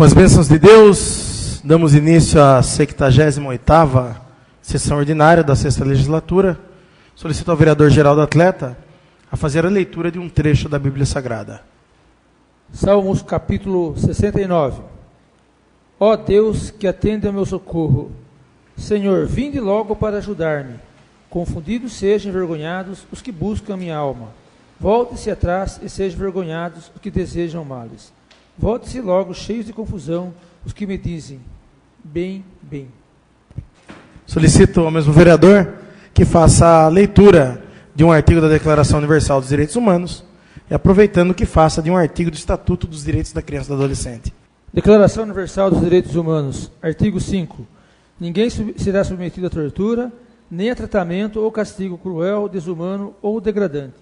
Com as bênçãos de Deus, damos início à 78ª sessão ordinária da 6ª legislatura. Solicito ao vereador Geraldo Atleta a fazer a leitura de um trecho da Bíblia Sagrada. Salmos capítulo 69. Ó Deus, que atende ao meu socorro. Senhor, vinde logo para ajudar-me. Confundidos sejam envergonhados os que buscam a minha alma. Volte-se atrás e sejam envergonhados os que desejam males. Volte-se logo, cheios de confusão, os que me dizem, bem, bem. Solicito ao mesmo vereador que faça a leitura de um artigo da Declaração Universal dos Direitos Humanos e aproveitando que faça de um artigo do Estatuto dos Direitos da Criança e do Adolescente. Declaração Universal dos Direitos Humanos, artigo 5. Ninguém será submetido a tortura, nem a tratamento ou castigo cruel, desumano ou degradante.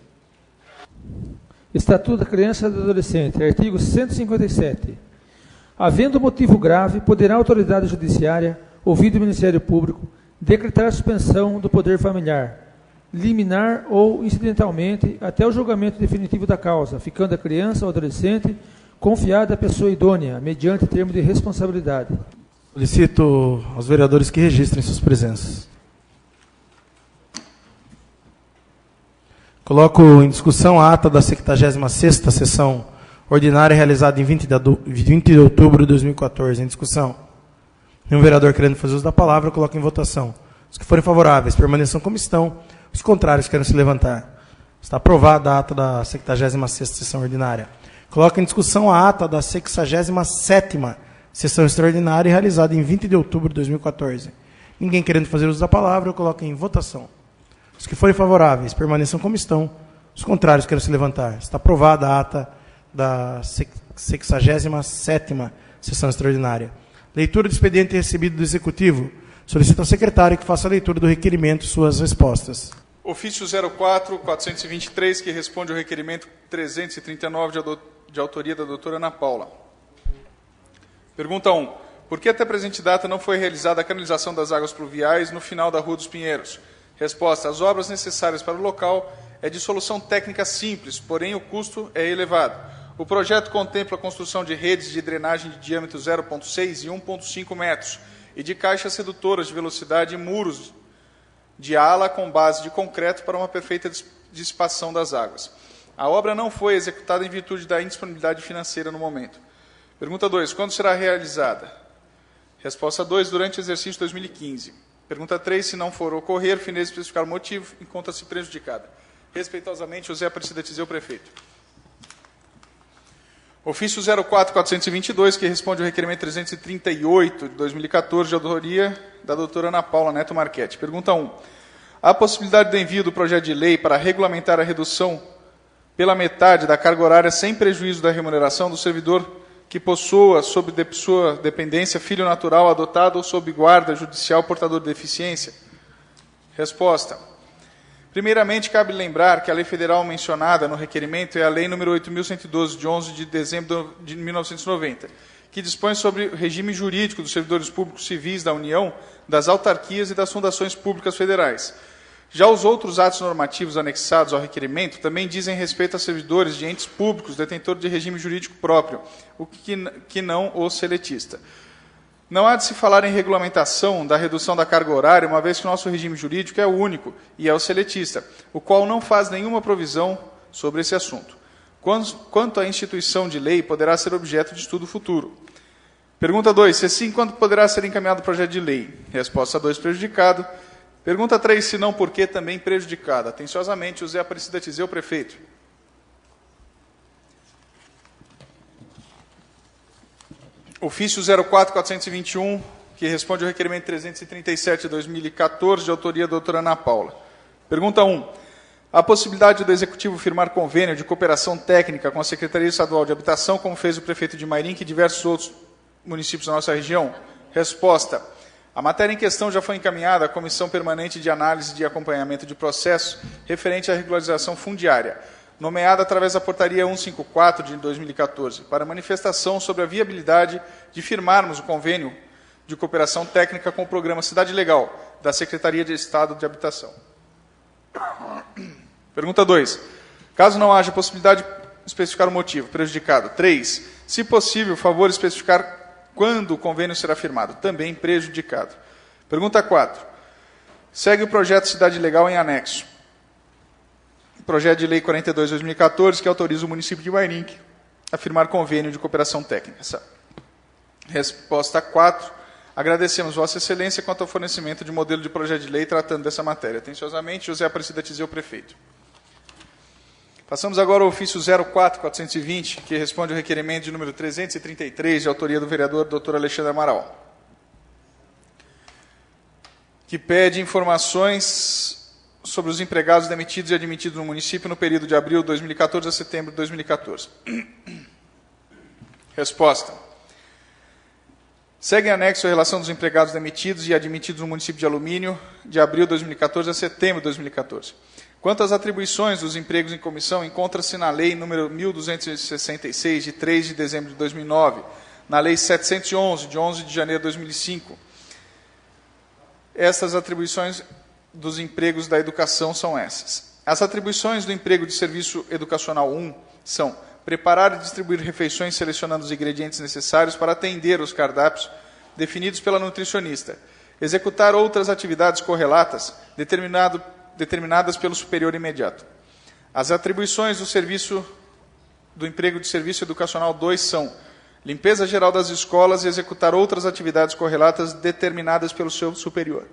Estatuto da Criança e do Adolescente, artigo 157. Havendo motivo grave, poderá a autoridade judiciária, ouvido o Ministério Público, decretar suspensão do poder familiar, liminar ou incidentalmente até o julgamento definitivo da causa, ficando a criança ou adolescente confiada à pessoa idônea, mediante termo de responsabilidade. Solicito aos vereadores que registrem suas presenças. Coloco em discussão a ata da 76ª sessão ordinária realizada em 20 de outubro de 2014. Em discussão. Nenhum vereador querendo fazer uso da palavra, coloco em votação. Os que forem favoráveis permaneçam como estão. Os contrários querem se levantar. Está aprovada a ata da 76ª sessão ordinária. Coloco em discussão a ata da 67ª sessão extraordinária realizada em 20 de outubro de 2014. Ninguém querendo fazer uso da palavra, eu coloco em votação. Os que forem favoráveis permaneçam como estão. Os contrários querem se levantar. Está aprovada a ata da 67ª sessão extraordinária. Leitura do expediente recebido do Executivo. Solicito ao secretário que faça a leitura do requerimento e suas respostas. Ofício 04-423, que responde ao requerimento 339 de autoria da doutora Ana Paula. Pergunta 1. Por que até a presente data não foi realizada a canalização das águas pluviais no final da Rua dos Pinheiros? Resposta. As obras necessárias para o local é de solução técnica simples, porém o custo é elevado. O projeto contempla a construção de redes de drenagem de diâmetro 0,6 e 1,5 metros e de caixas redutoras de velocidade e muros de ala com base de concreto para uma perfeita dissipação das águas. A obra não foi executada em virtude da indisponibilidade financeira no momento. Pergunta 2. Quando será realizada? Resposta 2. Durante o exercício 2015. Pergunta 3. Se não for ocorrer, fineza especificar o motivo, encontra-se prejudicada. Respeitosamente, José Aparecida Tizeu, prefeito. Ofício 04-422, que responde ao requerimento 338 de 2014, de autoria da doutora Ana Paula Neto Marchetti. Pergunta 1. Há possibilidade do envio do projeto de lei para regulamentar a redução pela metade da carga horária sem prejuízo da remuneração do servidor que possua, sob sua dependência, filho natural adotado ou sob guarda judicial portador de deficiência? Resposta. Primeiramente, cabe lembrar que a lei federal mencionada no requerimento é a Lei nº 8.112, de 11 de dezembro de 1990, que dispõe sobre o regime jurídico dos servidores públicos civis da União, das autarquias e das fundações públicas federais. Já os outros atos normativos anexados ao requerimento também dizem respeito a servidores de entes públicos detentores de regime jurídico próprio, o que não o seletista. Não há de se falar em regulamentação da redução da carga horária, uma vez que o nosso regime jurídico é o único e é o seletista, o qual não faz nenhuma provisão sobre esse assunto. Quanto à instituição de lei, poderá ser objeto de estudo futuro. Pergunta 2. Se sim, quando poderá ser encaminhado o projeto de lei? Resposta 2. Prejudicado. Pergunta 3. Se não, por que também prejudicado? Atenciosamente, José Aparecida Tizeu, prefeito. Ofício 04-421, que responde ao requerimento 337 de 2014, de autoria da doutora Ana Paula. Pergunta 1. Há possibilidade do Executivo firmar convênio de cooperação técnica com a Secretaria Estadual de Habitação, como fez o prefeito de Mairinque e diversos outros municípios da nossa região? Resposta. A matéria em questão já foi encaminhada à Comissão Permanente de Análise de Acompanhamento de Processo referente à regularização fundiária, nomeada através da Portaria 154 de 2014, para manifestação sobre a viabilidade de firmarmos o convênio de cooperação técnica com o programa Cidade Legal, da Secretaria de Estado de Habitação. Pergunta 2. Caso não haja possibilidade de especificar o motivo prejudicado. 3. Se possível, favor especificar quando o convênio será firmado? Também prejudicado. Pergunta 4. Segue o projeto Cidade Legal em anexo. Projeto de Lei 42/2014, que autoriza o município de Mairink a firmar convênio de cooperação técnica. Resposta 4. Agradecemos Vossa Excelência quanto ao fornecimento de modelo de projeto de lei tratando dessa matéria. Atenciosamente, José Aparecida Tizeu, prefeito. Passamos agora ao ofício 04-420, que responde ao requerimento de número 333, de autoria do vereador Dr. Alexandre Amaral, que pede informações sobre os empregados demitidos e admitidos no município no período de abril de 2014 a setembro de 2014. Resposta. Segue em anexo a relação dos empregados demitidos e admitidos no município de Alumínio de abril de 2014 a setembro de 2014. Quanto às atribuições dos empregos em comissão, encontra-se na Lei nº 1.266, de 3 de dezembro de 2009, na Lei 711, de 11 de janeiro de 2005. Estas atribuições dos empregos da educação são essas. As atribuições do emprego de serviço educacional 1 são preparar e distribuir refeições selecionando os ingredientes necessários para atender os cardápios definidos pela nutricionista, executar outras atividades correlatas determinadas pelo superior imediato. As atribuições do emprego de serviço educacional 2 são limpeza geral das escolas e executar outras atividades correlatas determinadas pelo seu superior.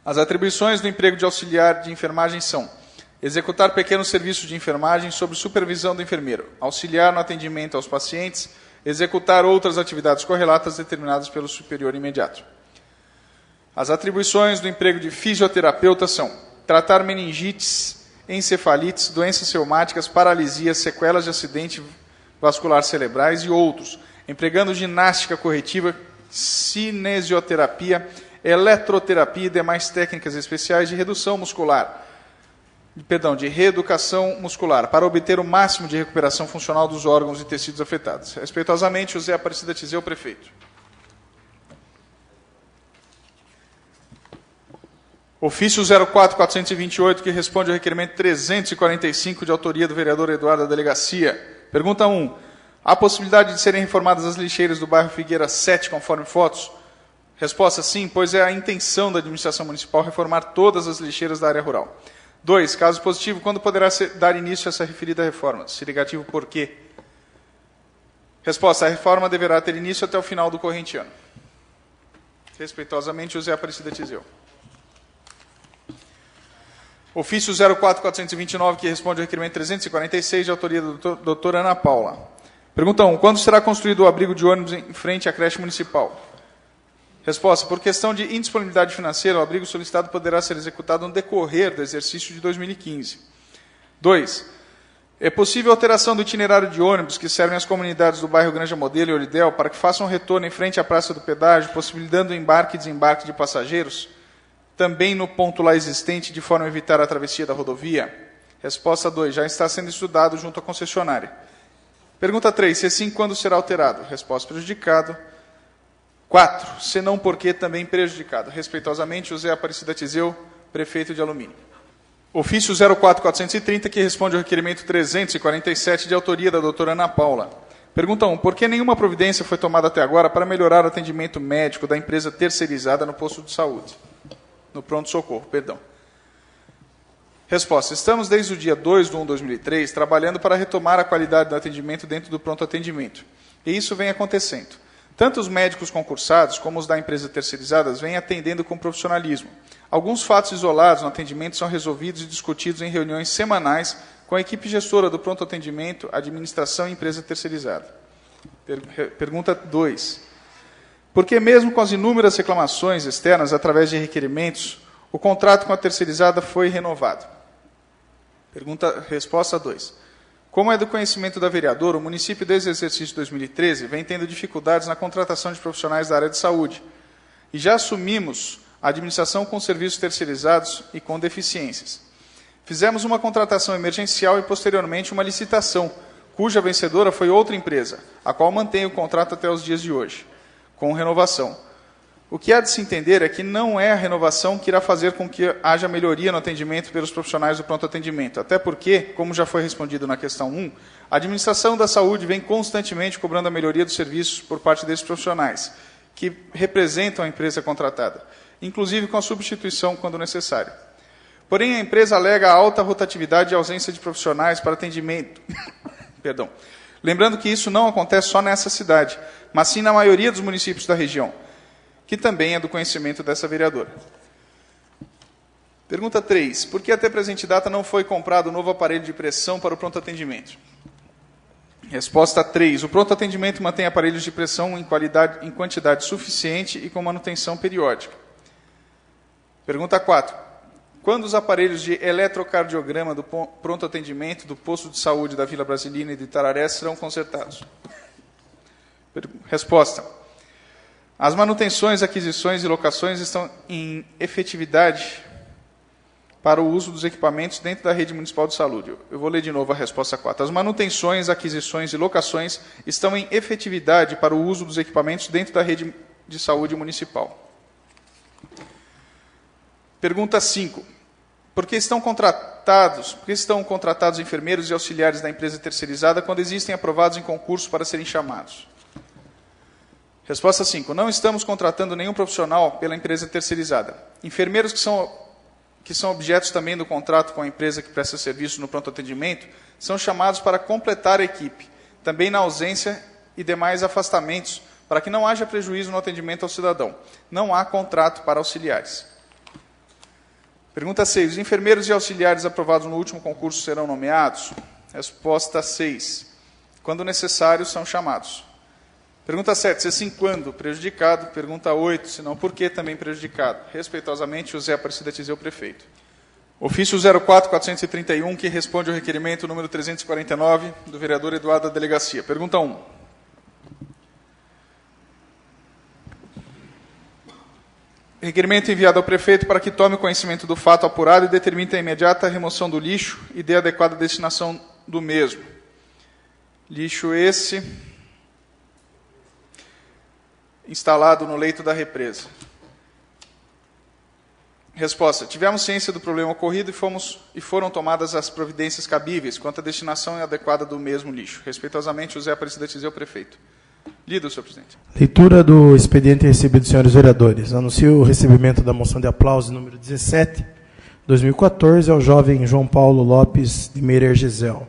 As atribuições do emprego de auxiliar de enfermagem são executar pequenos serviços de enfermagem sob supervisão do enfermeiro, auxiliar no atendimento aos pacientes, executar outras atividades correlatas determinadas pelo superior imediato. As atribuições do emprego de fisioterapeuta são tratar meningites, encefalites, doenças reumáticas, paralisias, sequelas de acidente vascular cerebrais e outros, empregando ginástica corretiva, cinesioterapia, eletroterapia e demais técnicas especiais de reeducação muscular, para obter o máximo de recuperação funcional dos órgãos e tecidos afetados. Respeitosamente, José Aparecida Tizeu, prefeito. Ofício 04-428, que responde ao requerimento 345, de autoria do vereador Eduardo da Delegacia. Pergunta 1. Há possibilidade de serem reformadas as lixeiras do bairro Figueira 7, conforme fotos? Resposta: sim, pois é a intenção da administração municipal reformar todas as lixeiras da área rural. 2. Caso positivo, quando poderá dar início a essa referida reforma? Se negativo, por quê? Resposta: a reforma deverá ter início até o final do corrente ano. Respeitosamente, José Aparecida Tizeu. Ofício 04-429, que responde ao requerimento 346, de autoria da doutora Ana Paula. Pergunta 1. Quando será construído o abrigo de ônibus em frente à creche municipal? Resposta: por questão de indisponibilidade financeira, o abrigo solicitado poderá ser executado no decorrer do exercício de 2015. 2. É possível alteração do itinerário de ônibus que servem as comunidades do bairro Granja Modelo e Oridel para que façam retorno em frente à Praça do Pedágio, possibilitando o embarque e desembarque de passageiros, também no ponto lá existente, de forma a evitar a travessia da rodovia? Resposta 2. Já está sendo estudado junto à concessionária. Pergunta 3. Se sim, quando será alterado? Resposta: prejudicado. 4. Se não, por que também prejudicado? Respeitosamente, José Aparecida Tizeu, prefeito de Alumínio. Ofício 04-430, que responde ao requerimento 347, de autoria da doutora Ana Paula. Pergunta 1. Por que nenhuma providência foi tomada até agora para melhorar o atendimento médico da empresa terceirizada no posto de saúde? No pronto-socorro, perdão. Resposta: estamos desde o dia 2/1/2003 trabalhando para retomar a qualidade do atendimento dentro do pronto-atendimento. E isso vem acontecendo. Tanto os médicos concursados como os da empresa terceirizadas vêm atendendo com profissionalismo. Alguns fatos isolados no atendimento são resolvidos e discutidos em reuniões semanais com a equipe gestora do pronto-atendimento, administração e empresa terceirizada. Pergunta 2. Por que mesmo com as inúmeras reclamações externas através de requerimentos, o contrato com a terceirizada foi renovado? Resposta 2. Como é do conhecimento da vereadora, o município, desde o exercício de 2013, vem tendo dificuldades na contratação de profissionais da área de saúde. E já assumimos a administração com serviços terceirizados e com deficiências. Fizemos uma contratação emergencial e, posteriormente, uma licitação, cuja vencedora foi outra empresa, a qual mantém o contrato até os dias de hoje, com renovação. O que há de se entender é que não é a renovação que irá fazer com que haja melhoria no atendimento pelos profissionais do pronto atendimento. Até porque, como já foi respondido na questão 1, A administração da saúde vem constantemente cobrando a melhoria dos serviços por parte desses profissionais, que representam a empresa contratada, inclusive com a substituição quando necessário. Porém, a empresa alega a alta rotatividade e ausência de profissionais para atendimento. Perdão. Lembrando que isso não acontece só nessa cidade, mas sim na maioria dos municípios da região, que também é do conhecimento dessa vereadora. Pergunta 3. Por que até presente data não foi comprado um novo aparelho de pressão para o pronto atendimento? Resposta 3. O pronto atendimento mantém aparelhos de pressão em quantidade suficiente e com manutenção periódica. Pergunta 4. Quando os aparelhos de eletrocardiograma do pronto atendimento do posto de saúde da Vila Brasilina e de Itararé serão consertados? Resposta. As manutenções, aquisições e locações estão em efetividade para o uso dos equipamentos dentro da rede municipal de saúde. Eu vou ler de novo a resposta 4. As manutenções, aquisições e locações estão em efetividade para o uso dos equipamentos dentro da rede de saúde municipal. Pergunta 5. Por que estão contratados enfermeiros e auxiliares da empresa terceirizada quando existem aprovados em concurso para serem chamados? Resposta 5. Não estamos contratando nenhum profissional pela empresa terceirizada. Enfermeiros que são objetos também do contrato com a empresa que presta serviço no pronto atendimento são chamados para completar a equipe, também na ausência e demais afastamentos, para que não haja prejuízo no atendimento ao cidadão. Não há contrato para auxiliares. Pergunta 6. Os enfermeiros e auxiliares aprovados no último concurso serão nomeados? Resposta 6. Quando necessário, são chamados. Pergunta 7. Se sim, quando? Prejudicado. Pergunta 8. Se não, por que também prejudicado? Respeitosamente, José Aparecida Tizeu, prefeito. Ofício 04-431, que responde ao requerimento número 349 do vereador Eduardo da Delegacia. Pergunta 1. Requerimento enviado ao prefeito para que tome conhecimento do fato apurado e determine a imediata remoção do lixo e dê adequada destinação do mesmo. Lixo esse instalado no leito da represa. Resposta. Tivemos ciência do problema ocorrido e foram tomadas as providências cabíveis quanto à destinação adequada do mesmo lixo. Respeitosamente, José Aparecida Tizeu, prefeito. Lido, senhor presidente. Leitura do expediente recebido, senhores vereadores. Anuncio o recebimento da moção de aplauso número 17, 2014, ao jovem João Paulo Lopes de Meirer Gisel.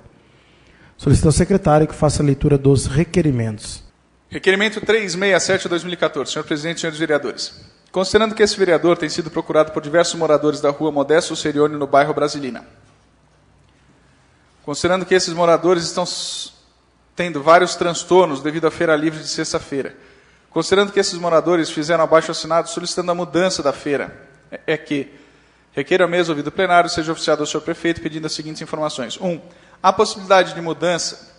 Solicito ao secretário que faça a leitura dos requerimentos. Requerimento 367/2014. Senhor presidente, senhores vereadores. Considerando que esse vereador tem sido procurado por diversos moradores da rua Modesto Serione, no bairro Brasilina. Considerando que esses moradores estão tendo vários transtornos devido à feira livre de sexta-feira. Considerando que esses moradores fizeram abaixo-assinado solicitando a mudança da feira, requeiro a mesa ouvido plenário seja oficiado ao senhor prefeito pedindo as seguintes informações. 1. Há possibilidade de mudança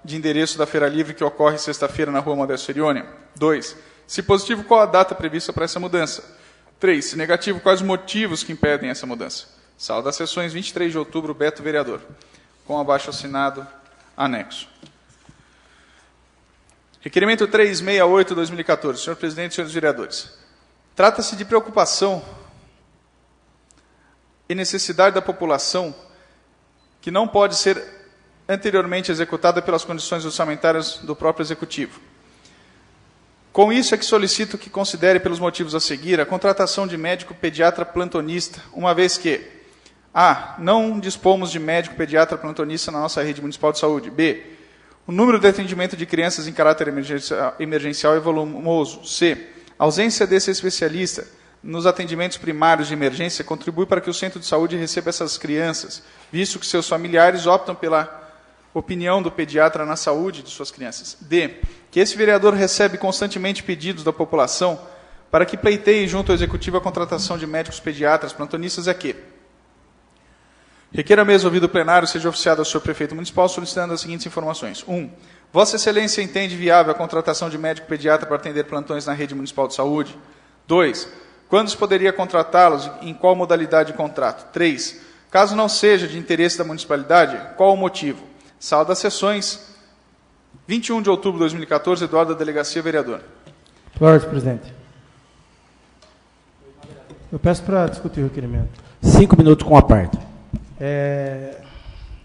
de endereço da feira livre que ocorre sexta-feira na rua Modesto Serione? 2. Se positivo, qual a data prevista para essa mudança? 3. Se negativo, quais os motivos que impedem essa mudança? Sala das sessões, 23 de outubro, Beto, vereador. Com abaixo-assinado anexo. Requerimento 368/2014. Senhor presidente e senhores vereadores. Trata-se de preocupação e necessidade da população que não pode ser anteriormente executada pelas condições orçamentárias do próprio Executivo. Com isso é que solicito que considere, pelos motivos a seguir, a contratação de médico pediatra plantonista, uma vez que a. Não dispomos de médico pediatra plantonista na nossa rede municipal de saúde. B. O número de atendimento de crianças em caráter emergencial é volumoso. C. A ausência desse especialista nos atendimentos primários de emergência contribui para que o centro de saúde receba essas crianças, visto que seus familiares optam pela opinião do pediatra na saúde de suas crianças. D. Que esse vereador recebe constantemente pedidos da população para que pleiteie junto ao Executivo a contratação de médicos pediatras plantonistas é que requeira a mesa ouvido plenário seja oficiado ao senhor prefeito municipal solicitando as seguintes informações. 1. Vossa Excelência entende viável a contratação de médico pediatra para atender plantões na rede municipal de saúde? 2. Quando se poderia contratá-los e em qual modalidade de contrato? 3. Caso não seja de interesse da municipalidade, qual o motivo? Sala das sessões, 21 de outubro de 2014, Eduardo da Delegacia, vereador. Senhor presidente. Eu peço para discutir o requerimento. 5 minutos com a parte.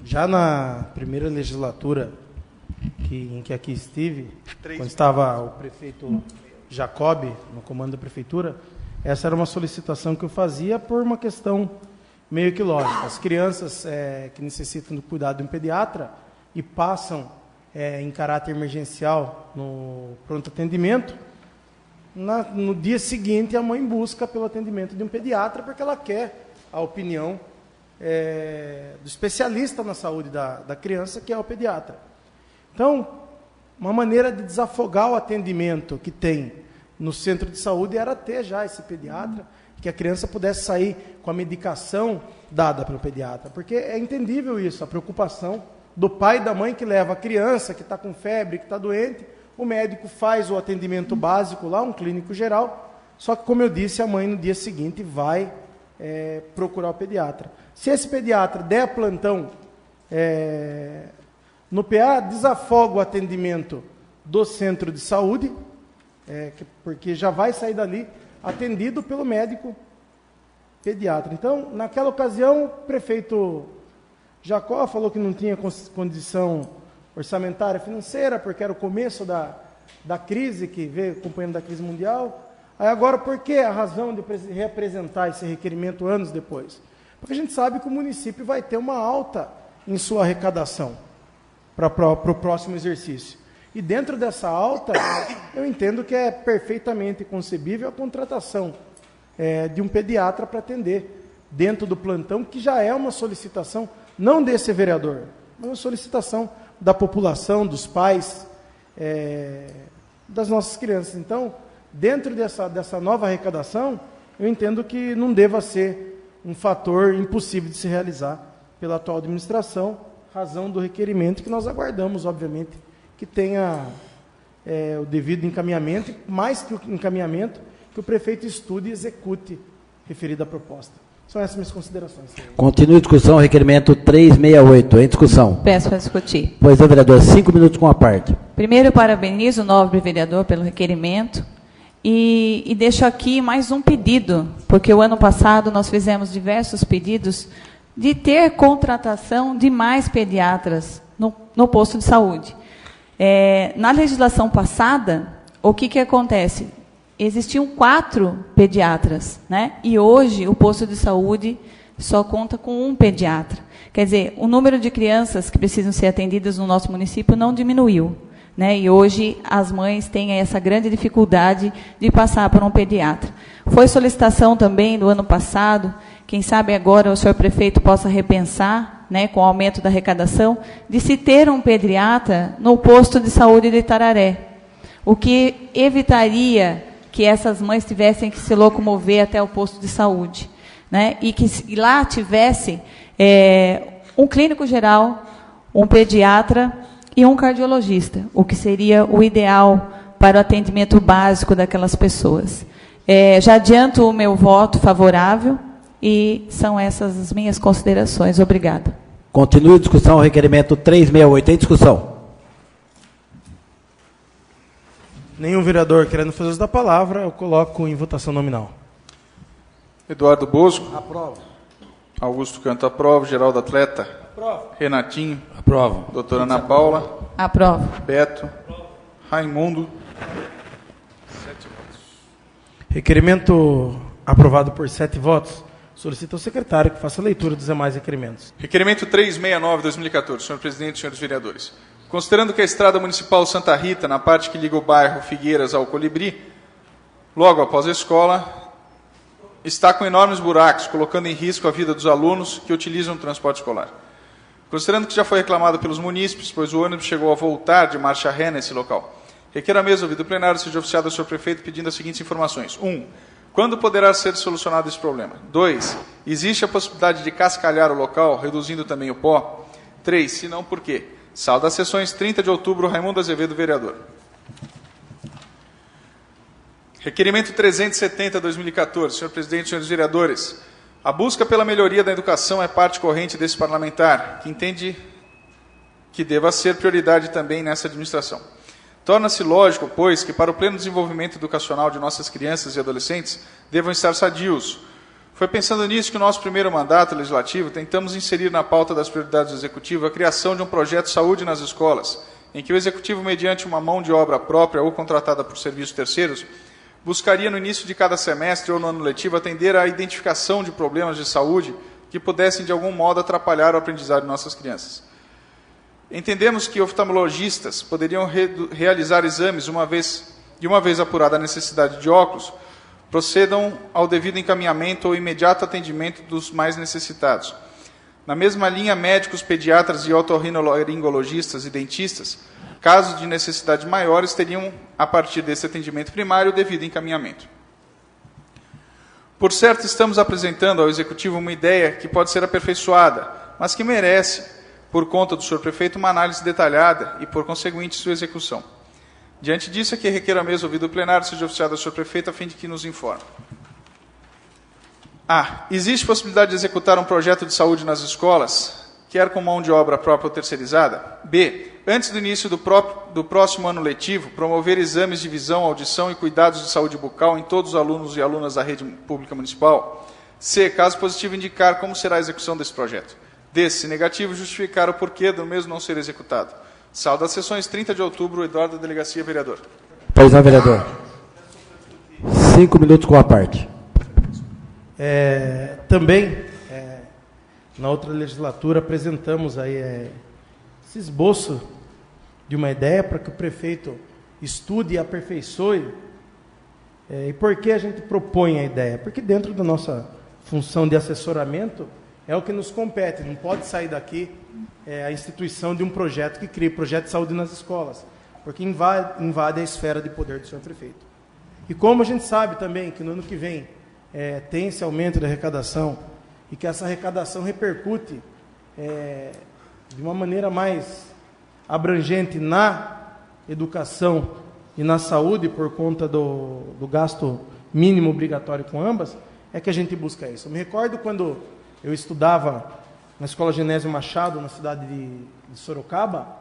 Já na primeira legislatura, em que aqui estive, quando estava o prefeito Jacob no comando da prefeitura, essa era uma solicitação que eu fazia por uma questão meio que lógica. As crianças que necessitam do cuidado de um pediatra e passam em caráter emergencial no pronto atendimento, no dia seguinte a mãe busca pelo atendimento de um pediatra porque ela quer a opinião do especialista na saúde da criança, que é o pediatra. Então, uma maneira de desafogar o atendimento que tem no centro de saúde era ter já esse pediatra, que a criança pudesse sair com a medicação dada pelo pediatra, porque é entendível isso, a preocupação do pai e da mãe que leva a criança que está com febre, que está doente, o médico faz o atendimento básico lá, um clínico geral, só que, como eu disse, a mãe no dia seguinte vai procurar o pediatra. Se esse pediatra der plantão no PA, desafoga o atendimento do centro de saúde, porque já vai sair dali atendido pelo médico pediatra. Então, naquela ocasião, o prefeito Jacó falou que não tinha condição orçamentária financeira, porque era o começo da crise, que veio acompanhando da crise mundial. Aí agora, por que a razão de reapresentar esse requerimento anos depois? Porque a gente sabe que o município vai ter uma alta em sua arrecadação para o próximo exercício. E dentro dessa alta, eu entendo que é perfeitamente concebível a contratação de um pediatra para atender dentro do plantão, que já é uma solicitação, não desse vereador, mas uma solicitação da população, dos pais, das nossas crianças. Então, dentro dessa nova arrecadação, eu entendo que não deva ser um fator impossível de se realizar pela atual administração, razão do requerimento que nós aguardamos, obviamente, que tenha o devido encaminhamento, mais que o encaminhamento, que o prefeito estude e execute referida proposta. São essas minhas considerações. Continue a discussão, requerimento 368, em discussão. Peço para discutir. Pois é, vereador, 5 minutos com a parte. Primeiro, eu parabenizo o nobre vereador pelo requerimento e deixo aqui mais um pedido, porque o ano passado nós fizemos diversos pedidos de ter contratação de mais pediatras no posto de saúde. Na legislação passada, o que acontece? Existiam 4 pediatras, né? E hoje o posto de saúde só conta com um pediatra. Quer dizer, o número de crianças que precisam ser atendidas no nosso município não diminuiu, né? E hoje as mães têm essa grande dificuldade de passar por um pediatra. Foi solicitação também do ano passado, quem sabe agora o senhor prefeito possa repensar, né, com o aumento da arrecadação, de se ter um pediatra no posto de saúde de Itararé, o que evitaria que essas mães tivessem que se locomover até o posto de saúde, né, e que lá tivesse um clínico geral, um pediatra e um cardiologista, o que seria o ideal para o atendimento básico daquelas pessoas. Já adianto o meu voto favorável e são essas as minhas considerações. Obrigada. Continue a discussão, requerimento 368, em discussão. Nenhum vereador querendo fazer uso da palavra, eu coloco em votação nominal. Eduardo Bosco. Aprovo. Augusto Canto, aprova. Geraldo Atleta. Aprovo. Renatinho. Aprovo. Doutora Ana Paula. Aprovo. Beto. Raimundo. Requerimento aprovado por 7 votos. Solicito ao secretário que faça a leitura dos demais requerimentos. Requerimento 369, 2014. Senhor presidente, senhores vereadores. Considerando que a estrada municipal Santa Rita, na parte que liga o bairro Figueiras ao Colibri, logo após a escola, está com enormes buracos, colocando em risco a vida dos alunos que utilizam o transporte escolar. Considerando que já foi reclamado pelos munícipes, pois o ônibus chegou a voltar de marcha ré nesse local, requer a mesa ouvida do plenário seja oficiado ao senhor prefeito pedindo as seguintes informações. 1. Quando poderá ser solucionado esse problema? 2. Existe a possibilidade de cascalhar o local, reduzindo também o pó? 3. Se não, por quê? Sala das sessões, 30 de outubro, Raimundo Azevedo, vereador. Requerimento 370, 2014. Senhor presidente, senhores vereadores, a busca pela melhoria da educação é parte corrente desse parlamentar, que entende que deva ser prioridade também nessa administração. Torna-se lógico, pois, que para o pleno desenvolvimento educacional de nossas crianças e adolescentes devam estar sadios. Foi pensando nisso que no nosso primeiro mandato legislativo tentamos inserir na pauta das prioridades do Executivo a criação de um projeto Saúde nas Escolas, em que o Executivo, mediante uma mão de obra própria ou contratada por serviços terceiros, buscaria no início de cada semestre ou no ano letivo atender à identificação de problemas de saúde que pudessem de algum modo atrapalhar o aprendizado de nossas crianças. Entendemos que oftalmologistas poderiam realizar exames uma vez apurada a necessidade de óculos, procedam ao devido encaminhamento ou imediato atendimento dos mais necessitados. Na mesma linha, médicos, pediatras e otorrinolaringologistas e dentistas, casos de necessidades maiores, teriam, a partir desse atendimento primário, o devido encaminhamento. Por certo, estamos apresentando ao Executivo uma ideia que pode ser aperfeiçoada, mas que merece, por conta do senhor prefeito, uma análise detalhada e, por conseguinte, sua execução. Diante disso, é que requer a mesa ouvido o plenário seja oficiado ao senhor prefeito a fim de que nos informe. A. Existe possibilidade de executar um projeto de saúde nas escolas, quer com mão de obra própria ou terceirizada? B. Antes do início do próximo ano letivo, promover exames de visão, audição e cuidados de saúde bucal em todos os alunos e alunas da rede pública municipal? C. Caso positivo, indicar como será a execução desse projeto. D. Se negativo, justificar o porquê do mesmo não ser executado. Sala das sessões, 30 de outubro, Eduardo da Delegacia, vereador. Pois não, vereador. 5 minutos com a parte. Também, na outra legislatura, apresentamos aí esse esboço de uma ideia para que o prefeito estude e aperfeiçoe. E por que a gente propõe a ideia? Porque dentro da nossa função de assessoramento é o que nos compete. Não pode sair daqui a instituição de um projeto que cria projeto de saúde nas escolas, porque invade a esfera de poder do senhor prefeito. E como a gente sabe também que no ano que vem tem esse aumento da arrecadação e que essa arrecadação repercute de uma maneira mais abrangente na educação e na saúde por conta do gasto mínimo obrigatório com ambas, é que a gente busca isso. Eu me recordo quando eu estudava na Escola Genésio Machado, na cidade de Sorocaba,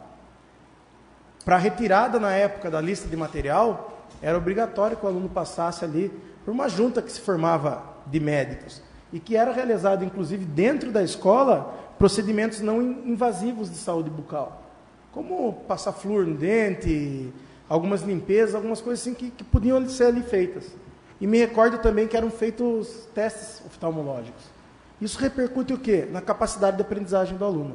para a retirada na época da lista de material, era obrigatório que o aluno passasse ali por uma junta que se formava de médicos e que era realizado, inclusive, dentro da escola, procedimentos não invasivos de saúde bucal, como passar flúor no dente, algumas limpezas, algumas coisas assim que podiam ser ali feitas. E me recordo também que eram feitos testes oftalmológicos. Isso repercute o quê? Na capacidade de aprendizagem do aluno.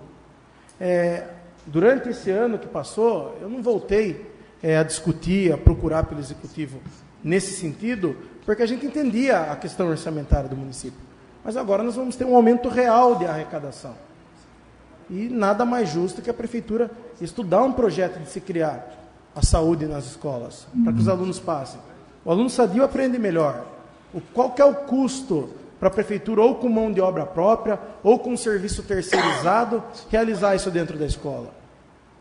Durante esse ano que passou, eu não voltei a discutir, a procurar pelo Executivo nesse sentido, porque a gente entendia a questão orçamentária do município. Mas agora nós vamos ter um aumento real de arrecadação. E nada mais justo que a Prefeitura estudar um projeto de se criar a saúde nas escolas, para que os alunos passem. O aluno sadio aprende melhor. Qual que é o custo para a Prefeitura, ou com mão de obra própria, ou com um serviço terceirizado, realizar isso dentro da escola?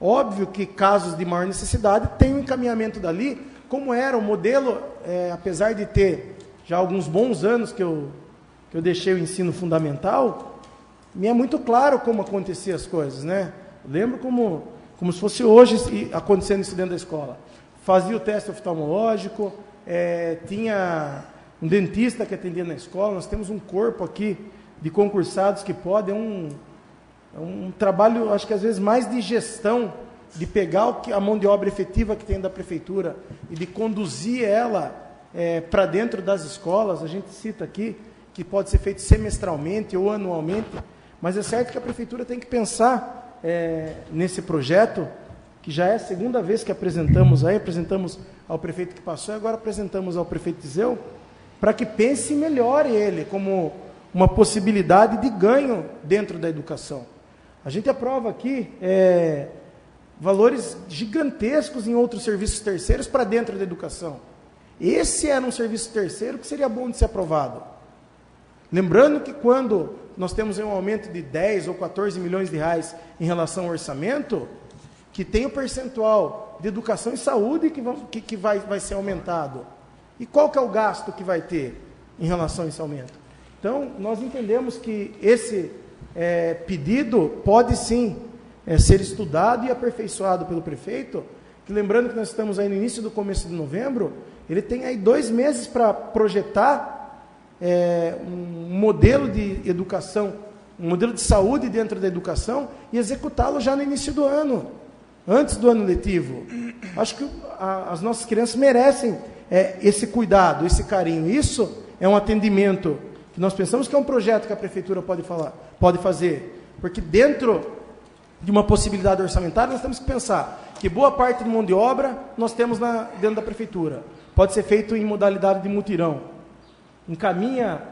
Óbvio que casos de maior necessidade tem um encaminhamento dali, como era o modelo, apesar de ter já alguns bons anos que eu deixei o ensino fundamental, me é muito claro como aconteciam as coisas, né? Eu lembro como se fosse hoje acontecendo isso dentro da escola. Fazia o teste oftalmológico, tinha um dentista que atendia na escola, nós temos um corpo aqui de concursados que pode, um trabalho, acho que às vezes mais de gestão, de pegar a mão de obra efetiva que tem da Prefeitura e de conduzir ela para dentro das escolas. A gente cita aqui que pode ser feito semestralmente ou anualmente, mas é certo que a Prefeitura tem que pensar nesse projeto, que já é a segunda vez que apresentamos ao prefeito que passou e agora apresentamos ao prefeito Tiseu, para que pense e melhore ele como uma possibilidade de ganho dentro da educação. A gente aprova aqui valores gigantescos em outros serviços terceiros para dentro da educação. Esse era um serviço terceiro que seria bom de ser aprovado. Lembrando que quando nós temos um aumento de 10 ou 14 milhões de reais em relação ao orçamento, que tem o percentual de educação e saúde que vai ser aumentado. E qual que é o gasto que vai ter em relação a esse aumento? Então, nós entendemos que esse pedido pode sim ser estudado e aperfeiçoado pelo prefeito, que lembrando que nós estamos aí no início do começo de novembro, ele tem aí 2 meses para projetar um modelo de educação, um modelo de saúde dentro da educação e executá-lo já no início do ano. antes do ano letivo. Acho que as nossas crianças merecem esse cuidado, esse carinho. Isso é um atendimento que nós pensamos que é um projeto que a prefeitura pode fazer, porque dentro de uma possibilidade orçamentária nós temos que pensar que boa parte de mão de obra nós temos dentro da prefeitura. Pode ser feito em modalidade de mutirão. Encaminha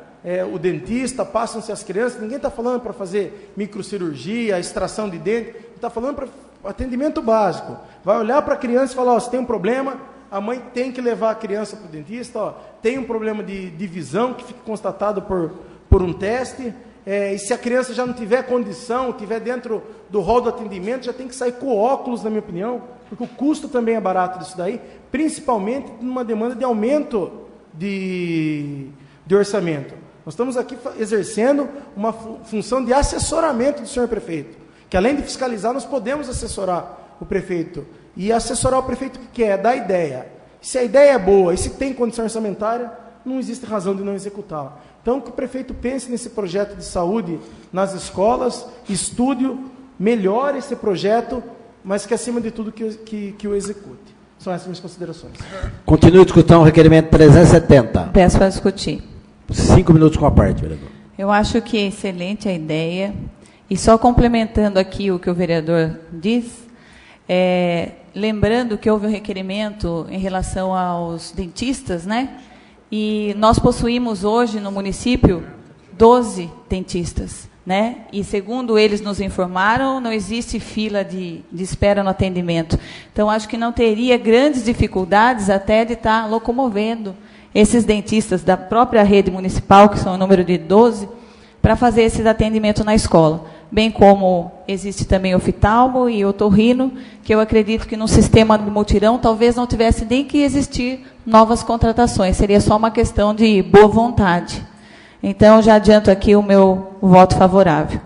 o dentista, passam-se as crianças, ninguém está falando para fazer microcirurgia, extração de dente, está falando para atendimento básico. Vai olhar para a criança e falar, se tem um problema, a mãe tem que levar a criança para o dentista, tem um problema de visão que fica constatado por um teste, e se a criança já não tiver condição, tiver dentro do rol do atendimento, já tem que sair com óculos, na minha opinião, porque o custo também é barato disso daí, principalmente numa demanda de aumento de orçamento. Nós estamos aqui exercendo uma função de assessoramento do senhor prefeito, que além de fiscalizar, nós podemos assessorar o prefeito, e assessorar o prefeito que quer, dar ideia. Se a ideia é boa e se tem condição orçamentária, não existe razão de não executá-la. Então, que o prefeito pense nesse projeto de saúde nas escolas, estude, melhore esse projeto, mas que, acima de tudo, que o execute. São essas minhas considerações. Continue a discussão, requerimento 370. Peço para discutir. 5 minutos com a parte, vereador. Eu acho que é excelente a ideia. E só complementando aqui o que o vereador diz, lembrando que houve um requerimento em relação aos dentistas, né? E nós possuímos hoje no município 12 dentistas, né? E segundo eles nos informaram, não existe fila de espera no atendimento. Então, acho que não teria grandes dificuldades até de estar locomovendo esses dentistas da própria rede municipal, que são o número de 12, para fazer esse atendimento na escola. Bem como existe também o oftalmo e o otorrino, que eu acredito que no sistema de mutirão talvez não tivesse nem que existir novas contratações, seria só uma questão de boa vontade. Então, já adianto aqui o meu voto favorável.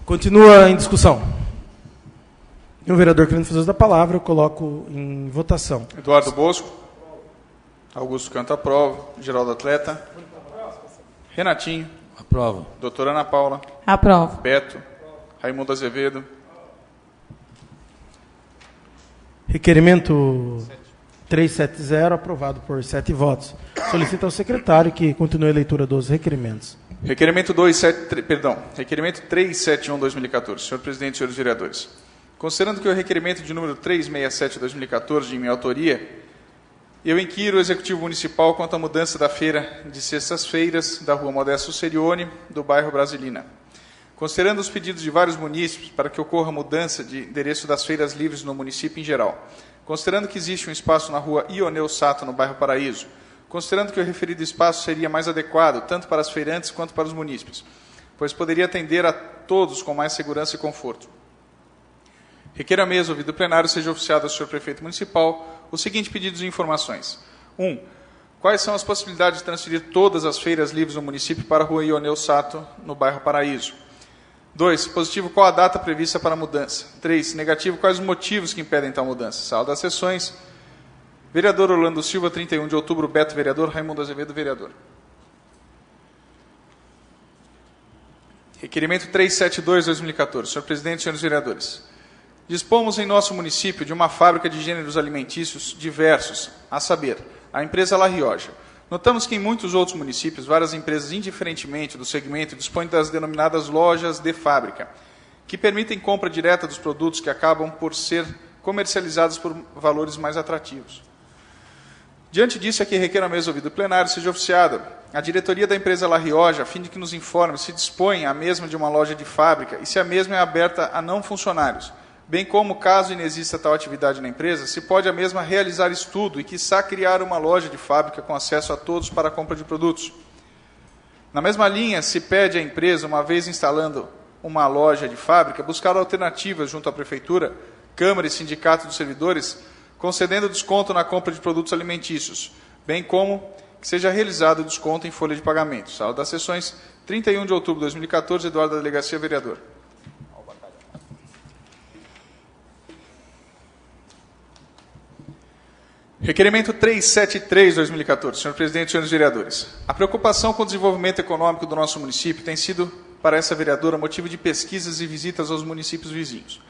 Continua em discussão. E o vereador querendo fazer uso da palavra, eu coloco em votação. Eduardo Bosco. Augusto Canto aprova. Geraldo Atleta. Renatinho. Aprovo. Doutora Ana Paula. Aprovo. Beto. Raimundo Azevedo. Requerimento 370, aprovado por 7 votos. Solicito ao secretário que continue a leitura dos requerimentos. Requerimento 371/2014. Senhor presidente e senhores vereadores. Considerando que o requerimento de número 367/2014, de minha autoria, eu inquiro o Executivo Municipal quanto à mudança da feira de sextas-feiras da Rua Modesto Serione, do bairro Brasilina. Considerando os pedidos de vários munícipes para que ocorra mudança de endereço das feiras livres no município em geral, considerando que existe um espaço na Rua Ioneu Sato, no bairro Paraíso, considerando que o referido espaço seria mais adequado tanto para as feirantes quanto para os munícipes, pois poderia atender a todos com mais segurança e conforto. Requeiro à mesa, ouvido o plenário, seja oficiado ao senhor prefeito municipal o seguinte pedido de informações. 1. Quais são as possibilidades de transferir todas as feiras livres no município para a Rua Ioneu Sato, no bairro Paraíso? 2. Positivo, qual a data prevista para a mudança? 3. Negativo, quais os motivos que impedem tal mudança? Sala das sessões. Vereador Orlando Silva, 31 de outubro. Beto, vereador. Raimundo Azevedo, vereador. Requerimento 372/2014. Senhor presidente, senhores vereadores. Dispomos em nosso município de uma fábrica de gêneros alimentícios diversos, a saber, a empresa La Rioja. Notamos que em muitos outros municípios, várias empresas, indiferentemente do segmento, dispõem das denominadas lojas de fábrica, que permitem compra direta dos produtos que acabam por ser comercializados por valores mais atrativos. Diante disso, é que requer a mesa ouvido plenário seja oficiada a diretoria da empresa La Rioja, a fim de que nos informe se dispõe a mesma de uma loja de fábrica e se a mesma é aberta a não funcionários, bem como, caso inexista tal atividade na empresa, se pode a mesma realizar estudo e, quiçá, criar uma loja de fábrica com acesso a todos para a compra de produtos. Na mesma linha, se pede à empresa, uma vez instalando uma loja de fábrica, buscar alternativas junto à Prefeitura, Câmara e Sindicato dos Servidores, concedendo desconto na compra de produtos alimentícios, bem como que seja realizado desconto em folha de pagamento. Sala das sessões, 31 de outubro de 2014, Eduardo da Delegacia, vereador. Requerimento 373/2014. Senhor presidente e senhores vereadores. A preocupação com o desenvolvimento econômico do nosso município tem sido, para essa vereadora, motivo de pesquisas e visitas aos municípios vizinhos.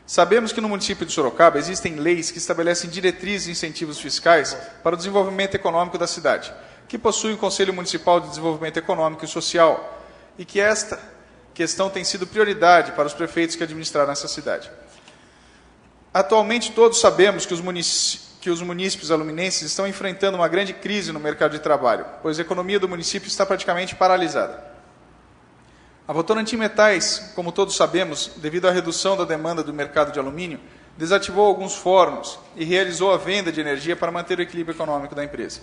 Sabemos que no município de Sorocaba existem leis que estabelecem diretrizes e incentivos fiscais para o desenvolvimento econômico da cidade, que possui o Conselho Municipal de Desenvolvimento Econômico e Social, e que esta questão tem sido prioridade para os prefeitos que administraram essa cidade. Atualmente, todos sabemos que os munícipes aluminenses estão enfrentando uma grande crise no mercado de trabalho, pois a economia do município está praticamente paralisada. A Votorantim Metais, como todos sabemos, devido à redução da demanda do mercado de alumínio, desativou alguns fóruns e realizou a venda de energia para manter o equilíbrio econômico da empresa.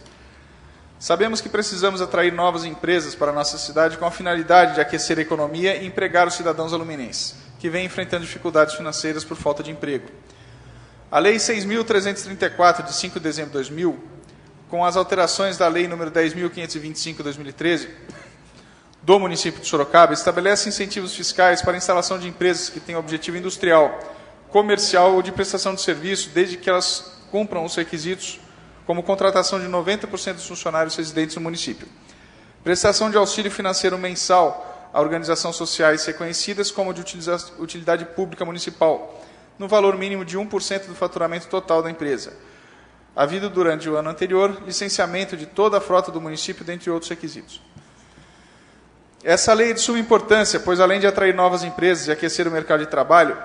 Sabemos que precisamos atrair novas empresas para a nossa cidade com a finalidade de aquecer a economia e empregar os cidadãos aluminenses, que vêm enfrentando dificuldades financeiras por falta de emprego. A Lei 6.334, de 5 de dezembro de 2000, com as alterações da Lei nº 10.525, de 2013, do município de Sorocaba, estabelece incentivos fiscais para a instalação de empresas que têm objetivo industrial, comercial ou de prestação de serviço, desde que elas cumpram os requisitos, como contratação de 90% dos funcionários residentes no município. Prestação de auxílio financeiro mensal a organizações sociais reconhecidas como de utilidade pública municipal, no valor mínimo de 1% do faturamento total da empresa. Havido durante o ano anterior, licenciamento de toda a frota do município, dentre outros requisitos. Essa lei é de suma importância, pois além de atrair novas empresas e aquecer o mercado de trabalho,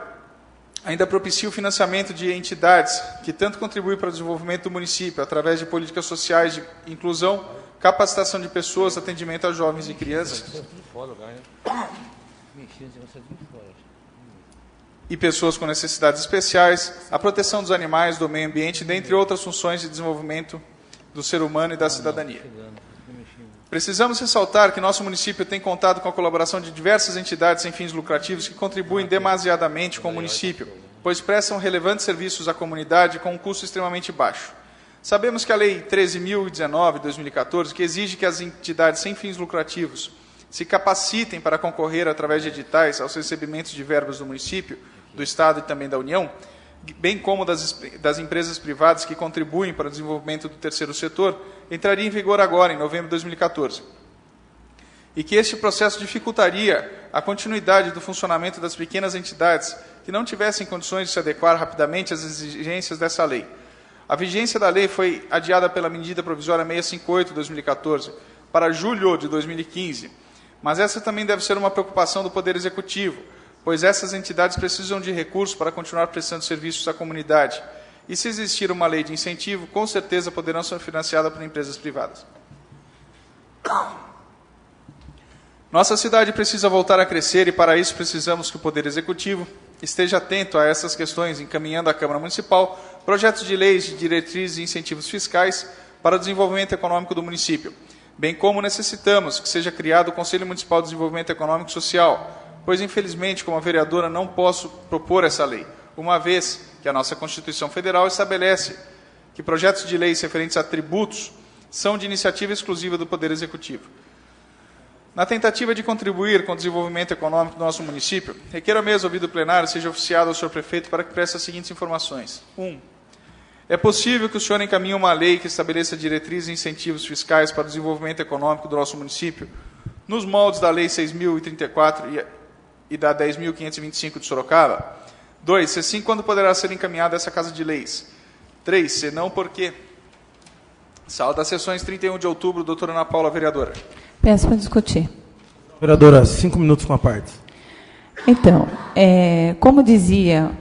ainda propicia o financiamento de entidades que tanto contribuem para o desenvolvimento do município, através de políticas sociais de inclusão, capacitação de pessoas, atendimento a jovens e crianças e pessoas com necessidades especiais, a proteção dos animais, do meio ambiente, dentre outras funções de desenvolvimento do ser humano e da cidadania. Precisamos ressaltar que nosso município tem contado com a colaboração de diversas entidades sem fins lucrativos que contribuem demasiadamente com o município, pois prestam relevantes serviços à comunidade com um custo extremamente baixo. Sabemos que a Lei 13.019, de 2014, que exige que as entidades sem fins lucrativos se capacitem para concorrer, através de editais, aos recebimentos de verbas do município, do Estado e também da União, bem como das empresas privadas que contribuem para o desenvolvimento do terceiro setor, entraria em vigor agora, em novembro de 2014. E que este processo dificultaria a continuidade do funcionamento das pequenas entidades que não tivessem condições de se adequar rapidamente às exigências dessa lei. A vigência da lei foi adiada pela medida provisória 658 de 2014 para julho de 2015, mas essa também deve ser uma preocupação do Poder Executivo, pois essas entidades precisam de recursos para continuar prestando serviços à comunidade. E se existir uma lei de incentivo, com certeza poderão ser financiadas por empresas privadas. Nossa cidade precisa voltar a crescer e, para isso, precisamos que o Poder Executivo esteja atento a essas questões, encaminhando à Câmara Municipal projetos de leis de diretrizes e incentivos fiscais para o desenvolvimento econômico do município, bem como necessitamos que seja criado o Conselho Municipal de Desenvolvimento Econômico e Social, pois, infelizmente, como vereadora, não posso propor essa lei, uma vez que a nossa Constituição Federal estabelece que projetos de leis referentes a tributos são de iniciativa exclusiva do Poder Executivo. Na tentativa de contribuir com o desenvolvimento econômico do nosso município, requer a mesa ouvido plenário seja oficiado ao senhor prefeito para que preste as seguintes informações. 1. É possível que o senhor encaminhe uma lei que estabeleça diretrizes e incentivos fiscais para o desenvolvimento econômico do nosso município, nos moldes da Lei 6.034 e da 10.525 de Sorocaba? 2. Se sim, quando poderá ser encaminhada essa Casa de Leis? 3. Se não, por quê? Sala das Sessões, 31 de outubro, doutora Ana Paula, vereadora. Peço para discutir. Vereadora, 5 minutos com a parte. Então, como dizia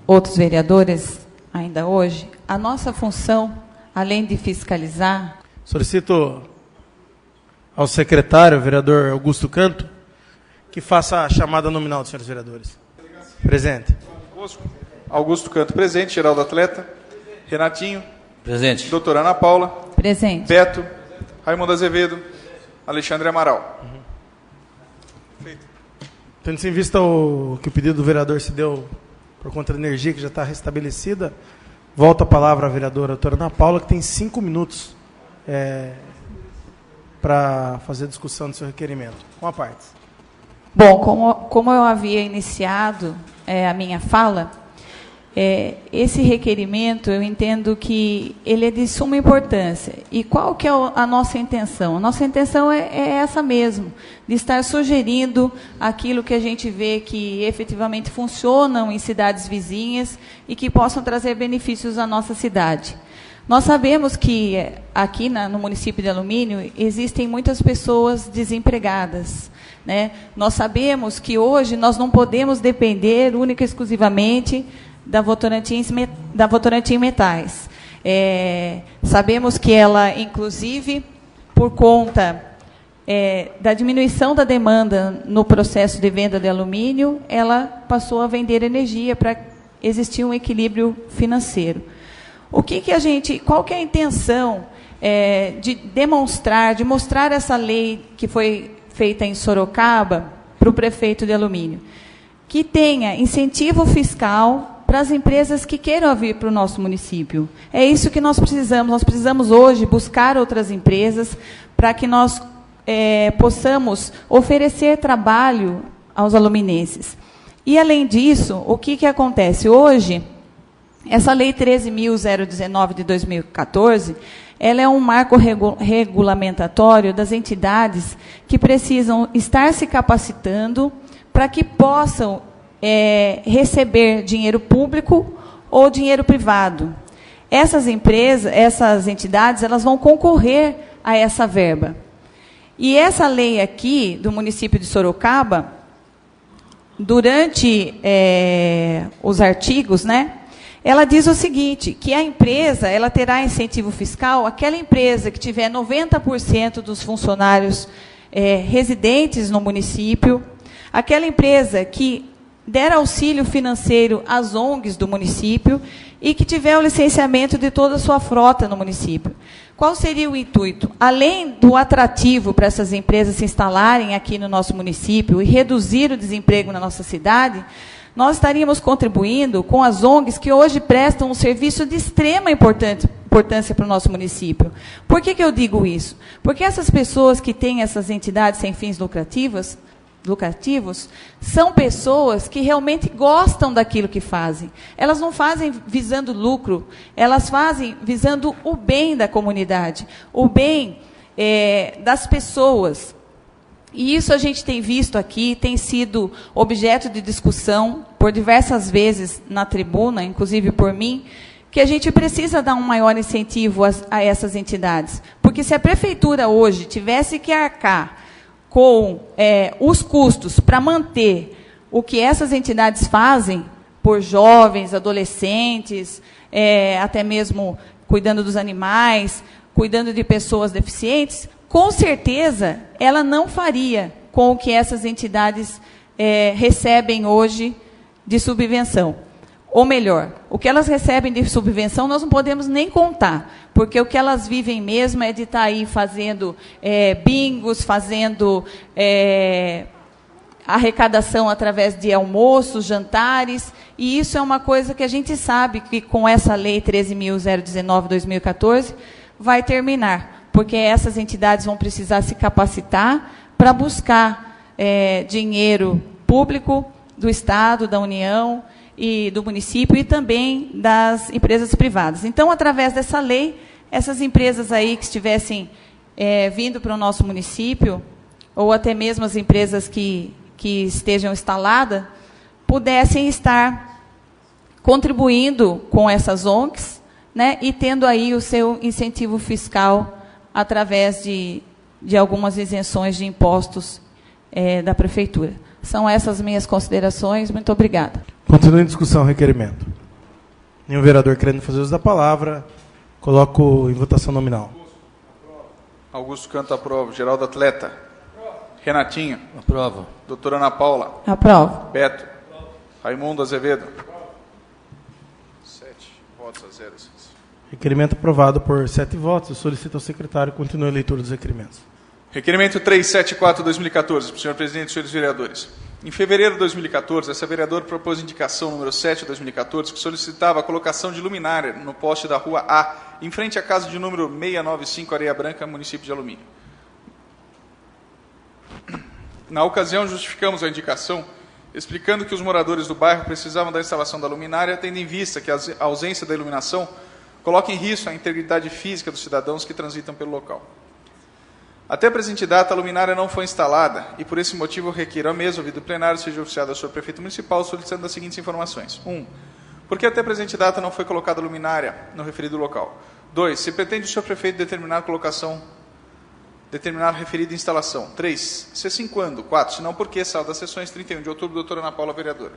outros vereadores, ainda hoje, a nossa função, além de fiscalizar... Solicito ao secretário, vereador Augusto Canto, que faça a chamada nominal dos senhores vereadores. Presente. Augusto Canto, presente. Geraldo Atleta. Renatinho. Presente. Doutora Ana Paula. Presente. Beto. Raimundo Azevedo. Alexandre Amaral. Tendo em vista que o pedido do vereador se deu por conta da energia que já está restabelecida, volta a palavra à vereadora doutora Ana Paula, que tem 5 minutos para fazer a discussão do seu requerimento. Com a parte. Bom, como eu havia iniciado a minha fala, esse requerimento, eu entendo que ele é de suma importância. E qual que é a nossa intenção? A nossa intenção é essa mesmo, de estar sugerindo aquilo que a gente vê que efetivamente funcionam em cidades vizinhas e que possam trazer benefícios à nossa cidade. Nós sabemos que aqui no município de Alumínio existem muitas pessoas desempregadas, né? Nós sabemos que hoje nós não podemos depender única e exclusivamente da Votorantim Metais. Sabemos que ela, inclusive, por conta da diminuição da demanda no processo de venda de alumínio, ela passou a vender energia para existir um equilíbrio financeiro. Qual que é a intenção de mostrar essa lei que foi feita em Sorocaba para o prefeito de Alumínio? Que tenha incentivo fiscal para as empresas que queiram vir para o nosso município. É isso que nós precisamos. Nós precisamos hoje buscar outras empresas para que nós possamos oferecer trabalho aos aluminenses. E, além disso, o que acontece? Hoje, essa Lei 13.019 de 2014, ela é um marco regulamentatório das entidades que precisam estar se capacitando para que possam receber dinheiro público ou dinheiro privado. Essas empresas, essas entidades, elas vão concorrer a essa verba. E essa lei aqui, do município de Sorocaba, durante os artigos, né, ela diz o seguinte, que a empresa ela terá incentivo fiscal, aquela empresa que tiver 90% dos funcionários residentes no município, aquela empresa que der auxílio financeiro às ONGs do município e que tiver o licenciamento de toda a sua frota no município. Qual seria o intuito? Além do atrativo para essas empresas se instalarem aqui no nosso município e reduzir o desemprego na nossa cidade, nós estaríamos contribuindo com as ONGs que hoje prestam um serviço de extrema importância para o nosso município. Por que eu digo isso? Porque essas pessoas que têm essas entidades sem fins lucrativos, são pessoas que realmente gostam daquilo que fazem. Elas não fazem visando lucro, elas fazem visando o bem da comunidade, o bem das pessoas. E isso a gente tem visto aqui, tem sido objeto de discussão por diversas vezes na tribuna, inclusive por mim, que a gente precisa dar um maior incentivo a essas entidades. Porque se a prefeitura hoje tivesse que arcar com os custos para manter o que essas entidades fazem por jovens, adolescentes, até mesmo cuidando dos animais, cuidando de pessoas deficientes, com certeza ela não faria com o que essas entidades recebem hoje de subvenção. Ou melhor, o que elas recebem de subvenção nós não podemos nem contar, porque o que elas vivem mesmo é de estar aí fazendo bingos, fazendo arrecadação através de almoços, jantares, e isso é uma coisa que a gente sabe que com essa Lei 13.019/2014 vai terminar, porque essas entidades vão precisar se capacitar para buscar dinheiro público do Estado, da União e do município e também das empresas privadas. Então, através dessa lei, essas empresas aí que estivessem vindo para o nosso município, ou até mesmo as empresas que estejam instaladas, pudessem estar contribuindo com essas ONGs, né, e tendo aí o seu incentivo fiscal através de algumas isenções de impostos da Prefeitura. São essas minhas considerações. Muito obrigada. Continua em discussão o requerimento. Nenhum vereador querendo fazer uso da palavra, coloco em votação nominal. Augusto Canto aprova. Geraldo Atleta. Aprova. Renatinho. Aprova. Doutora Ana Paula. Aprova. Beto. Aprova. Raimundo Azevedo. Aprova. 7 votos a 0. Requerimento aprovado por 7 votos. Eu solicito ao secretário que continue a leitura dos requerimentos. Requerimento 374/2014, senhor presidente e senhores vereadores. Em fevereiro de 2014, essa vereadora propôs indicação número 7 de 2014, que solicitava a colocação de luminária no poste da rua A, em frente à casa de número 695, Areia Branca, município de Alumínio. Na ocasião, justificamos a indicação explicando que os moradores do bairro precisavam da instalação da luminária, tendo em vista que a ausência da iluminação coloca em risco a integridade física dos cidadãos que transitam pelo local. Até a presente data, a luminária não foi instalada e, por esse motivo, requer à mesa, ouvido plenário, seja oficiado ao senhor prefeito municipal, solicitando as seguintes informações. 1. Por que até a presente data não foi colocada luminária no referido local? 2. Se pretende o senhor prefeito determinar a referida instalação. 3. Se sim, quando? 4. Se não, por que? Sala das sessões, 31 de outubro, doutora Ana Paula, vereadora.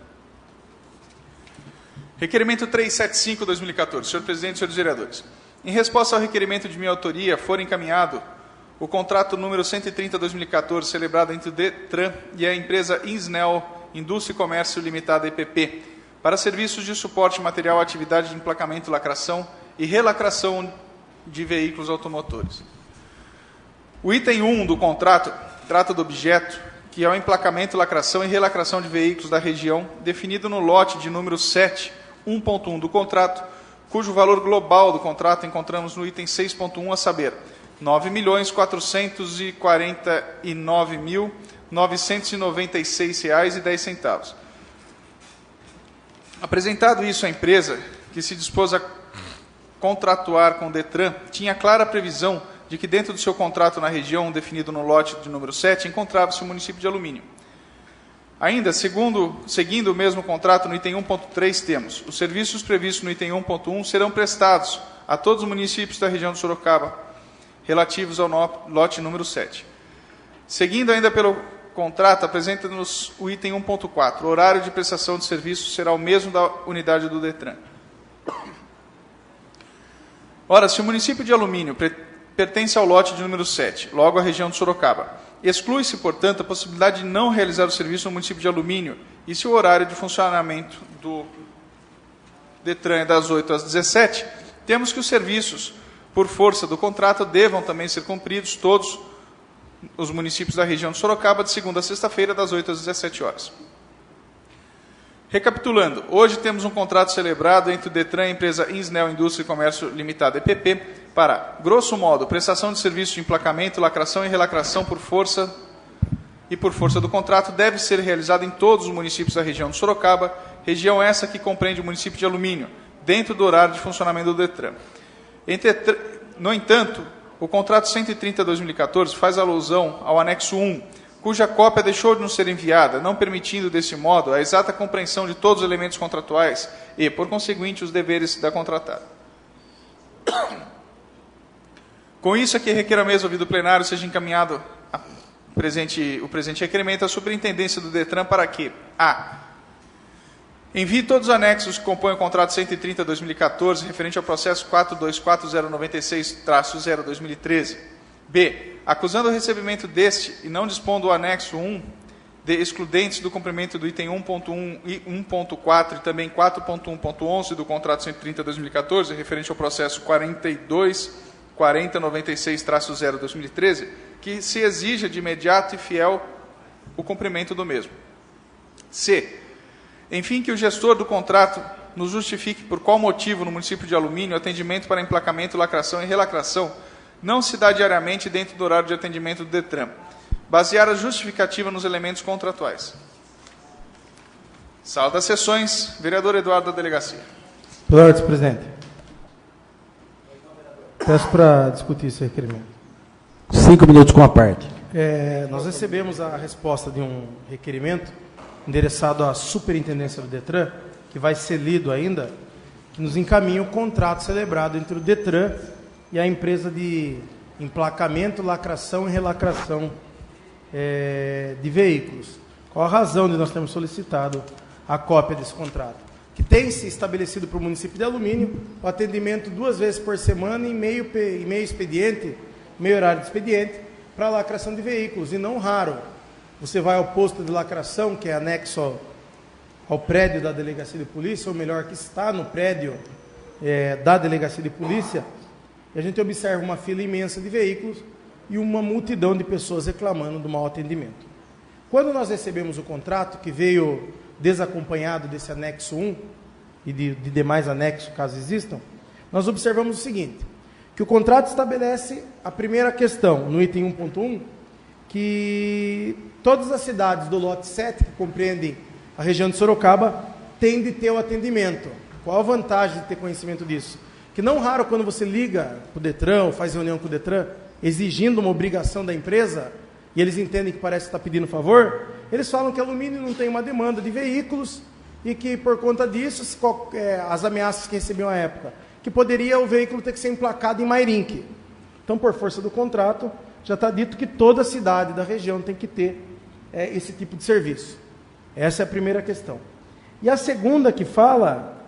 Requerimento 375/2014. Senhor presidente, senhores vereadores. Em resposta ao requerimento de minha autoria, for encaminhado o contrato número 130/2014, celebrado entre o DETRAN e a empresa Insnel Indústria e Comércio Limitada, EPP, para serviços de suporte material à atividade de emplacamento, lacração e relacração de veículos automotores. O item 1 do contrato trata do objeto, que é o emplacamento, lacração e relacração de veículos da região, definido no lote de número 7, 1.1 do contrato, cujo valor global do contrato encontramos no item 6.1, a saber, R$ 9.449.996,10. Apresentado isso à empresa, que se dispôs a contratuar com o DETRAN, tinha clara previsão de que dentro do seu contrato na região, definido no lote de número 7, encontrava-se o município de Alumínio. Ainda, seguindo o mesmo contrato, no item 1.3 temos: os serviços previstos no item 1.1 serão prestados a todos os municípios da região de Sorocaba, relativos ao lote número 7. Seguindo ainda pelo contrato, apresenta-nos o item 1.4. O horário de prestação de serviço será o mesmo da unidade do DETRAN. Ora, se o município de Alumínio pertence ao lote de número 7, logo à região de Sorocaba, exclui-se, portanto, a possibilidade de não realizar o serviço no município de Alumínio, e se o horário de funcionamento do DETRAN é das 8 às 17, temos que os serviços, por força do contrato, devam também ser cumpridos todos os municípios da região de Sorocaba, de segunda a sexta-feira, das 8 às 17 horas. Recapitulando, hoje temos um contrato celebrado entre o DETRAN e a empresa Insnel Indústria e Comércio Limitada, EPP, para, grosso modo, prestação de serviço de emplacamento, lacração e relacração por força do contrato deve ser realizada em todos os municípios da região de Sorocaba, região essa que compreende o município de Alumínio, dentro do horário de funcionamento do DETRAN. No entanto, o contrato 130/2014 faz alusão ao anexo 1, cuja cópia deixou de nos ser enviada, não permitindo, desse modo, a exata compreensão de todos os elementos contratuais e, por conseguinte, os deveres da contratada. Com isso, aqui requer a mesa, ouvido plenário, seja encaminhado o presente requerimento à superintendência do DETRAN para que: a. Envie todos os anexos que compõem o contrato 130/2014, referente ao processo 424096-0-2013. B. Acusando o recebimento deste e não dispondo o anexo 1 de excludentes do cumprimento do item 1.1 e 1.4 e também 4.1.11 do contrato 130/2014, referente ao processo 424096-0-2013, que se exija de imediato e fiel o cumprimento do mesmo. C. Enfim, que o gestor do contrato nos justifique por qual motivo no município de Alumínio o atendimento para emplacamento, lacração e relacração não se dá diariamente dentro do horário de atendimento do DETRAN. Basear a justificativa nos elementos contratuais. Sala das sessões, vereador Eduardo da Delegacia. Pela ordem, presidente. Peço para discutir esse requerimento. 5 minutos com a parte. Nós recebemos a resposta de um requerimento endereçado à superintendência do DETRAN, que vai ser lido ainda, que nos encaminha o contrato celebrado entre o DETRAN e a empresa de emplacamento, lacração e relacração de veículos. Qual a razão de nós termos solicitado a cópia desse contrato? Que tem se estabelecido para o município de Alumínio o atendimento 2 vezes por semana em meio expediente, meio horário de expediente, para a lacração de veículos, e não raro. Você vai ao posto de lacração, que é anexo ao prédio da Delegacia de Polícia, ou melhor, que está no prédio da Delegacia de Polícia, e a gente observa uma fila imensa de veículos e uma multidão de pessoas reclamando do mau atendimento. Quando nós recebemos o contrato, que veio desacompanhado desse anexo 1 e de demais anexos, caso existam, nós observamos o seguinte, que o contrato estabelece a primeira questão, no item 1.1, que todas as cidades do lote 7, que compreendem a região de Sorocaba tem de ter o atendimento. Qual a vantagem de ter conhecimento disso? Que não raro, quando você liga para o Detran, ou faz reunião com o Detran, exigindo uma obrigação da empresa, e eles entendem que parece estar pedindo favor, eles falam que alumínio não tem uma demanda de veículos, e que por conta disso, as ameaças que recebiam à época, que poderia o veículo ter que ser emplacado em Mairinque. Então, por força do contrato, já está dito que toda cidade da região tem que ter esse tipo de serviço. Essa é a primeira questão. E a segunda que fala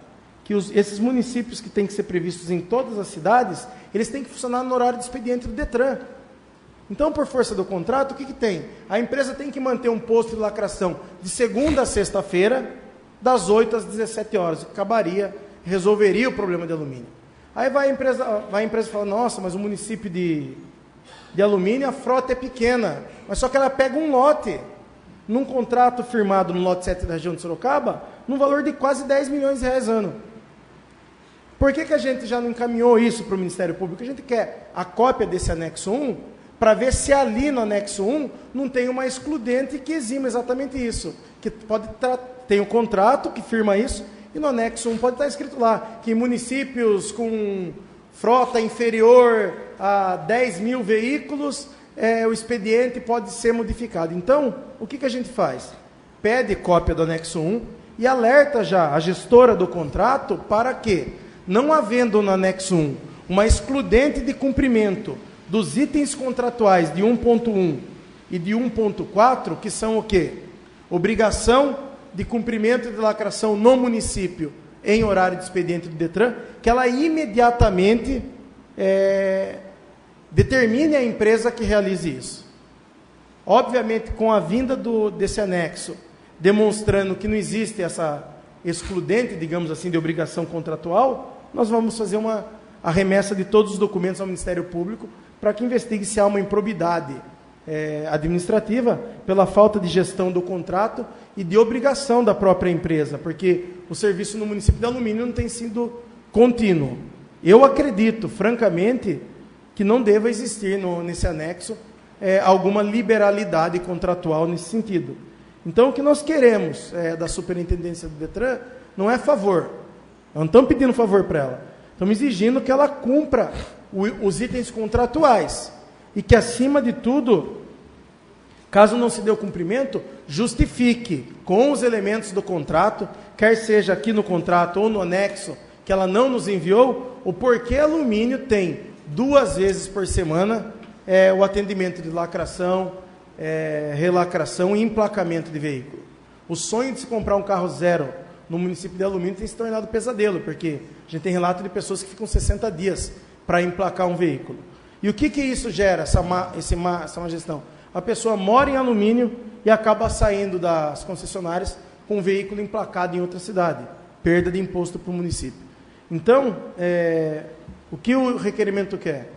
que esses municípios que têm que ser previstos em todas as cidades, eles têm que funcionar no horário de expediente do Detran. Então, por força do contrato, o que tem? A empresa tem que manter um posto de lacração de segunda a sexta-feira, das 8 às 17 horas, que resolveria o problema de alumínio. Aí vai a empresa e fala, nossa, mas o município de alumínio, a frota é pequena, mas só que ela pega um lote, num contrato firmado no lote 7 da região de Sorocaba, num valor de quase 10 milhões de reais ano. Por que a gente já não encaminhou isso para o Ministério Público? A gente quer a cópia desse anexo 1, para ver se ali no anexo 1 não tem uma excludente que exima exatamente isso. Que tem o contrato que firma isso, e no anexo 1 pode estar escrito lá, que municípios com frota inferior a 10 mil veículos, o expediente pode ser modificado. Então, o que a gente faz? Pede cópia do anexo 1 e alerta já a gestora do contrato para que, não havendo no anexo 1 uma excludente de cumprimento dos itens contratuais de 1.1 e de 1.4, que são o quê? Obrigação de cumprimento de lacração no município em horário de expediente do Detran, que ela imediatamente determine a empresa que realize isso. Obviamente, com a vinda desse anexo, demonstrando que não existe essa excludente, digamos assim, de obrigação contratual, nós vamos fazer a remessa de todos os documentos ao Ministério Público para que investigue se há uma improbidade administrativa pela falta de gestão do contrato e de obrigação da própria empresa, porque o serviço no município de Alumínio não tem sido contínuo. Eu acredito, francamente, que não deva existir nesse anexo alguma liberalidade contratual nesse sentido. Então, o que nós queremos da Superintendência do Detran não é favor. Não estamos pedindo favor para ela. Estamos exigindo que ela cumpra os itens contratuais. E que, acima de tudo, caso não se dê o cumprimento, justifique com os elementos do contrato, quer seja aqui no contrato ou no anexo, que ela não nos enviou, o porquê Alumínio tem 2 vezes por semana o atendimento de lacração, relacração e emplacamento de veículo. O sonho de se comprar um carro zero no município de Alumínio tem se tornado pesadelo, porque a gente tem relato de pessoas que ficam 60 dias para emplacar um veículo. E o que isso gera, essa má gestão? A pessoa mora em Alumínio e acaba saindo das concessionárias com um veículo emplacado em outra cidade. Perda de imposto para o município. Então, o que o requerimento quer?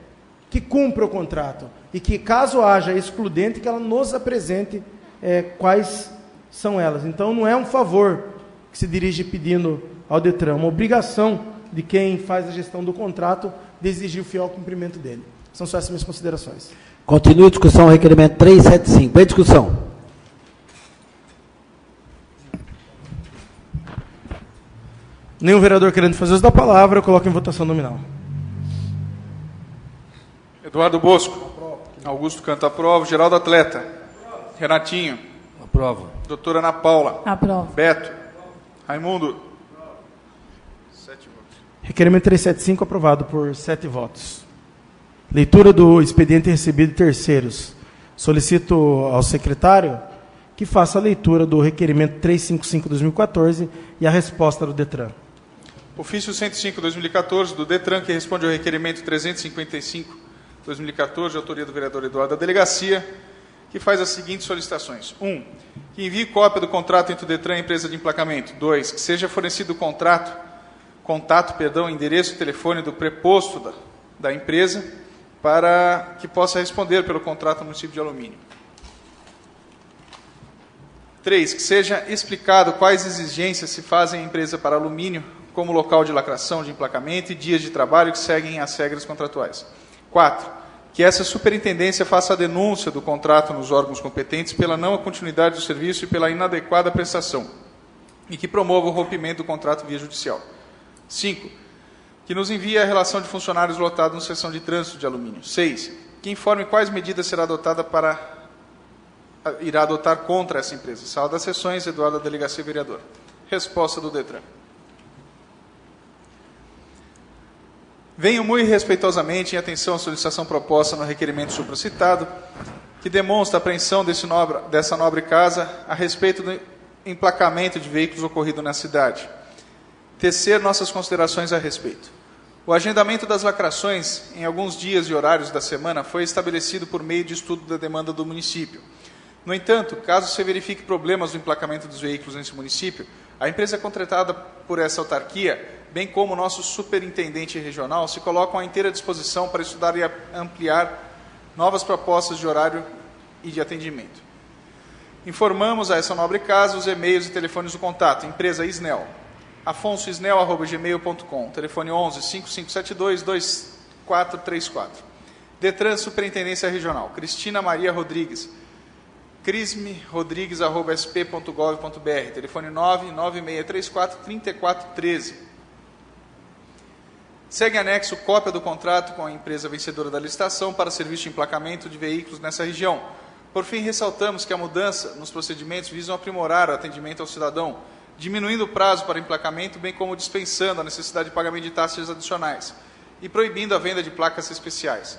Que cumpra o contrato. E que, caso haja excludente, que ela nos apresente quais são elas. Então, não é um favor que se dirige pedindo ao Detran, é uma obrigação de quem faz a gestão do contrato de exigir o fiel cumprimento dele. São só essas minhas considerações. Continue a discussão, requerimento 375. Em discussão. Nenhum vereador querendo fazer uso da palavra, eu coloco em votação nominal. Eduardo Bosco. Augusto Canta, aprova. Geraldo Atleta. Renatinho. Aprova. Doutora Ana Paula. Aprova. Beto. Raimundo. 7 votos. Requerimento 375 aprovado por 7 votos. Leitura do expediente recebido de terceiros. Solicito ao secretário que faça a leitura do requerimento 355/2014 e a resposta do Detran. Ofício 105/2014 do Detran, que responde ao requerimento 355/2014, de autoria do vereador Eduardo da Delegacia, que faz as seguintes solicitações. 1. Que envie cópia do contrato entre o Detran e a empresa de emplacamento. 2. Que seja fornecido contato, endereço e telefone do preposto da empresa para que possa responder pelo contrato no município de Alumínio. 3. Que seja explicado quais exigências se fazem à empresa para alumínio, como local de lacração, de emplacamento e dias de trabalho que seguem as regras contratuais. 4. Que essa superintendência faça a denúncia do contrato nos órgãos competentes pela não continuidade do serviço e pela inadequada prestação. e que promova o rompimento do contrato via judicial. 5. Que nos envie a relação de funcionários lotados na seção de trânsito de alumínio. 6. Que informe quais medidas irá adotar contra essa empresa. Sala das Sessões, Eduardo da Delegacia Vereador. Resposta do DETRAN. Venho muito respeitosamente em atenção à solicitação proposta no requerimento supracitado, que demonstra a apreensão dessa nobre casa a respeito do emplacamento de veículos ocorrido na cidade. Tecer nossas considerações a respeito. O agendamento das lacrações em alguns dias e horários da semana foi estabelecido por meio de estudo da demanda do município. No entanto, caso se verifique problemas no emplacamento dos veículos nesse município, a empresa contratada por essa autarquia, bem como o nosso superintendente regional, se colocam à inteira disposição para estudar e ampliar novas propostas de horário e de atendimento. Informamos a essa nobre casa os e-mails e telefones do contato. Empresa Isnel, afonsoisnel@gmail.com, telefone 11 5572 2434. Detran Superintendência Regional, Cristina Maria Rodrigues, crismerodrigues@sp.gov.br, telefone 99634-3413. Segue anexo cópia do contrato com a empresa vencedora da licitação para serviço de emplacamento de veículos nessa região. Por fim, ressaltamos que a mudança nos procedimentos visam aprimorar o atendimento ao cidadão, diminuindo o prazo para emplacamento, bem como dispensando a necessidade de pagamento de taxas adicionais e proibindo a venda de placas especiais.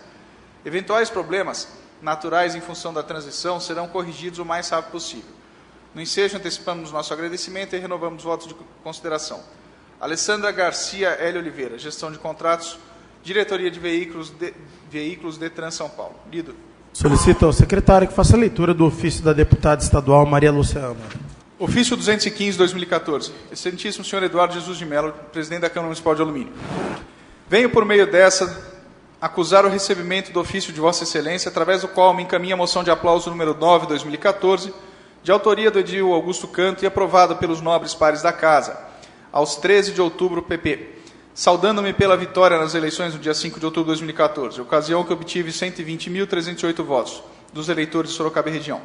Eventuais problemas naturais em função da transição serão corrigidos o mais rápido possível. No ensejo, antecipamos nosso agradecimento e renovamos votos de consideração. Alessandra Garcia L. Oliveira, Gestão de Contratos, Diretoria de Veículos Detran São Paulo. Lido. Solicito ao secretário que faça a leitura do ofício da deputada estadual Maria Lúcia Ama. Ofício 215/2014. Excelentíssimo senhor Eduardo Jesus de Mello, presidente da Câmara Municipal de Alumínio. Venho, por meio dessa, acusar o recebimento do ofício de Vossa Excelência, através do qual me encaminha a moção de aplauso número 9/2014, de autoria do edil Augusto Canto e aprovada pelos nobres pares da Casa, aos 13 de outubro, PP, saudando-me pela vitória nas eleições no dia 5 de outubro de 2014, ocasião que obtive 120.308 votos dos eleitores de Sorocaba e região.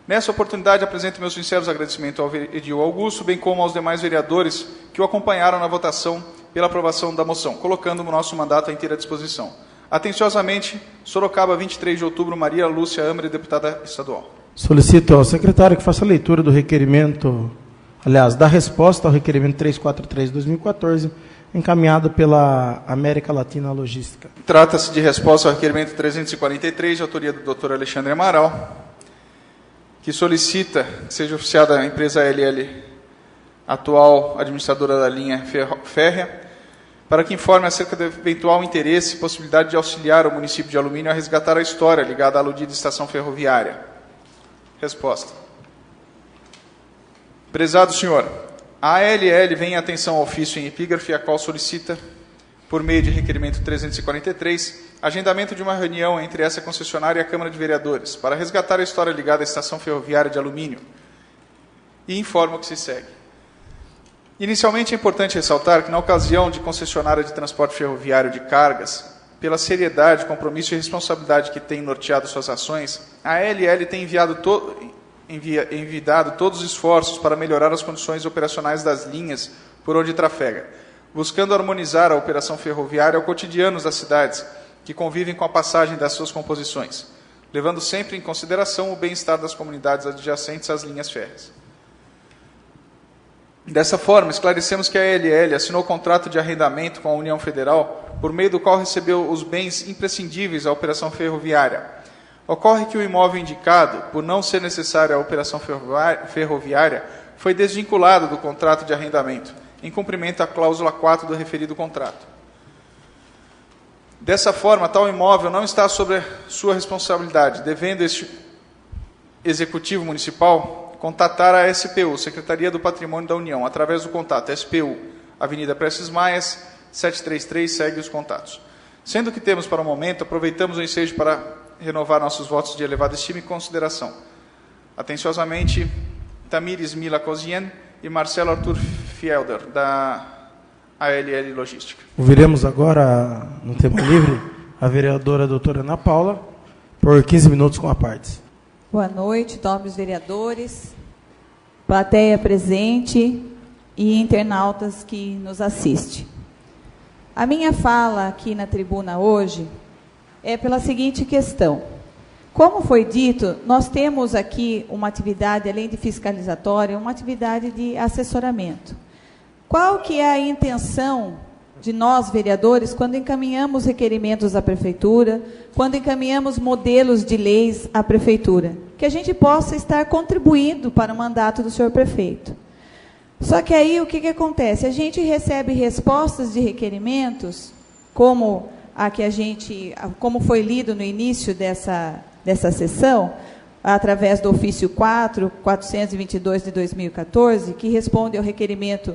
Nessa oportunidade, apresento meus sinceros agradecimentos ao edil Augusto, bem como aos demais vereadores que o acompanharam na votação pela aprovação da moção, colocando o nosso mandato à inteira disposição. Atenciosamente, Sorocaba, 23 de outubro, Maria Lúcia Amre, deputada estadual. Solicito ao secretário que faça a leitura do requerimento, da resposta ao requerimento 343/2014, encaminhado pela América Latina Logística. Trata-se de resposta ao requerimento 343, de autoria do Dr. Alexandre Amaral, que solicita que seja oficiada a empresa LL, atual administradora da linha férrea, para que informe acerca do eventual interesse e possibilidade de auxiliar o município de Alumínio a resgatar a história ligada à aludida estação ferroviária. Resposta. Prezado senhor, a ALL vem em atenção ao ofício em epígrafe, a qual solicita, por meio de requerimento 343, agendamento de uma reunião entre essa concessionária e a Câmara de Vereadores, para resgatar a história ligada à estação ferroviária de Alumínio, e informa o que se segue. Inicialmente, é importante ressaltar que, na ocasião de concessionária de transporte ferroviário de cargas, pela seriedade, compromisso e responsabilidade que tem norteado suas ações, a ALL tem envidado todos os esforços para melhorar as condições operacionais das linhas por onde trafega, buscando harmonizar a operação ferroviária ao cotidiano das cidades que convivem com a passagem das suas composições, levando sempre em consideração o bem-estar das comunidades adjacentes às linhas férreas. Dessa forma, esclarecemos que a ALL assinou contrato de arrendamento com a União Federal, por meio do qual recebeu os bens imprescindíveis à operação ferroviária. Ocorre que o imóvel indicado, por não ser necessário à operação ferroviária, foi desvinculado do contrato de arrendamento, em cumprimento à cláusula 4 do referido contrato. Dessa forma, tal imóvel não está sob sua responsabilidade, devendo este Executivo Municipal contatar a SPU, Secretaria do Patrimônio da União, através do contato SPU, Avenida Prestes Maias, 733, segue os contatos. Sendo que temos para o momento, aproveitamos o ensejo para renovar nossos votos de elevada estima e consideração. Atenciosamente, Tamires Mila Kozien e Marcelo Arthur Fielder, da ALL Logística. Ouviremos agora, no tempo livre, a vereadora doutora Ana Paula, por 15 minutos com a parte. Boa noite, nobres vereadores, plateia presente, e internautas que nos assistem. A minha fala aqui na tribuna hoje é pela seguinte questão. Como foi dito, nós temos aqui uma atividade, além de fiscalizatória, uma atividade de assessoramento. Qual que é a intenção de nós, vereadores, quando encaminhamos requerimentos à prefeitura, quando encaminhamos modelos de leis à prefeitura? Que a gente possa estar contribuindo para o mandato do senhor prefeito. Só que aí o que acontece? A gente recebe respostas de requerimentos, como a que como foi lido no início dessa sessão, através do ofício 422 de 2014, que responde ao requerimento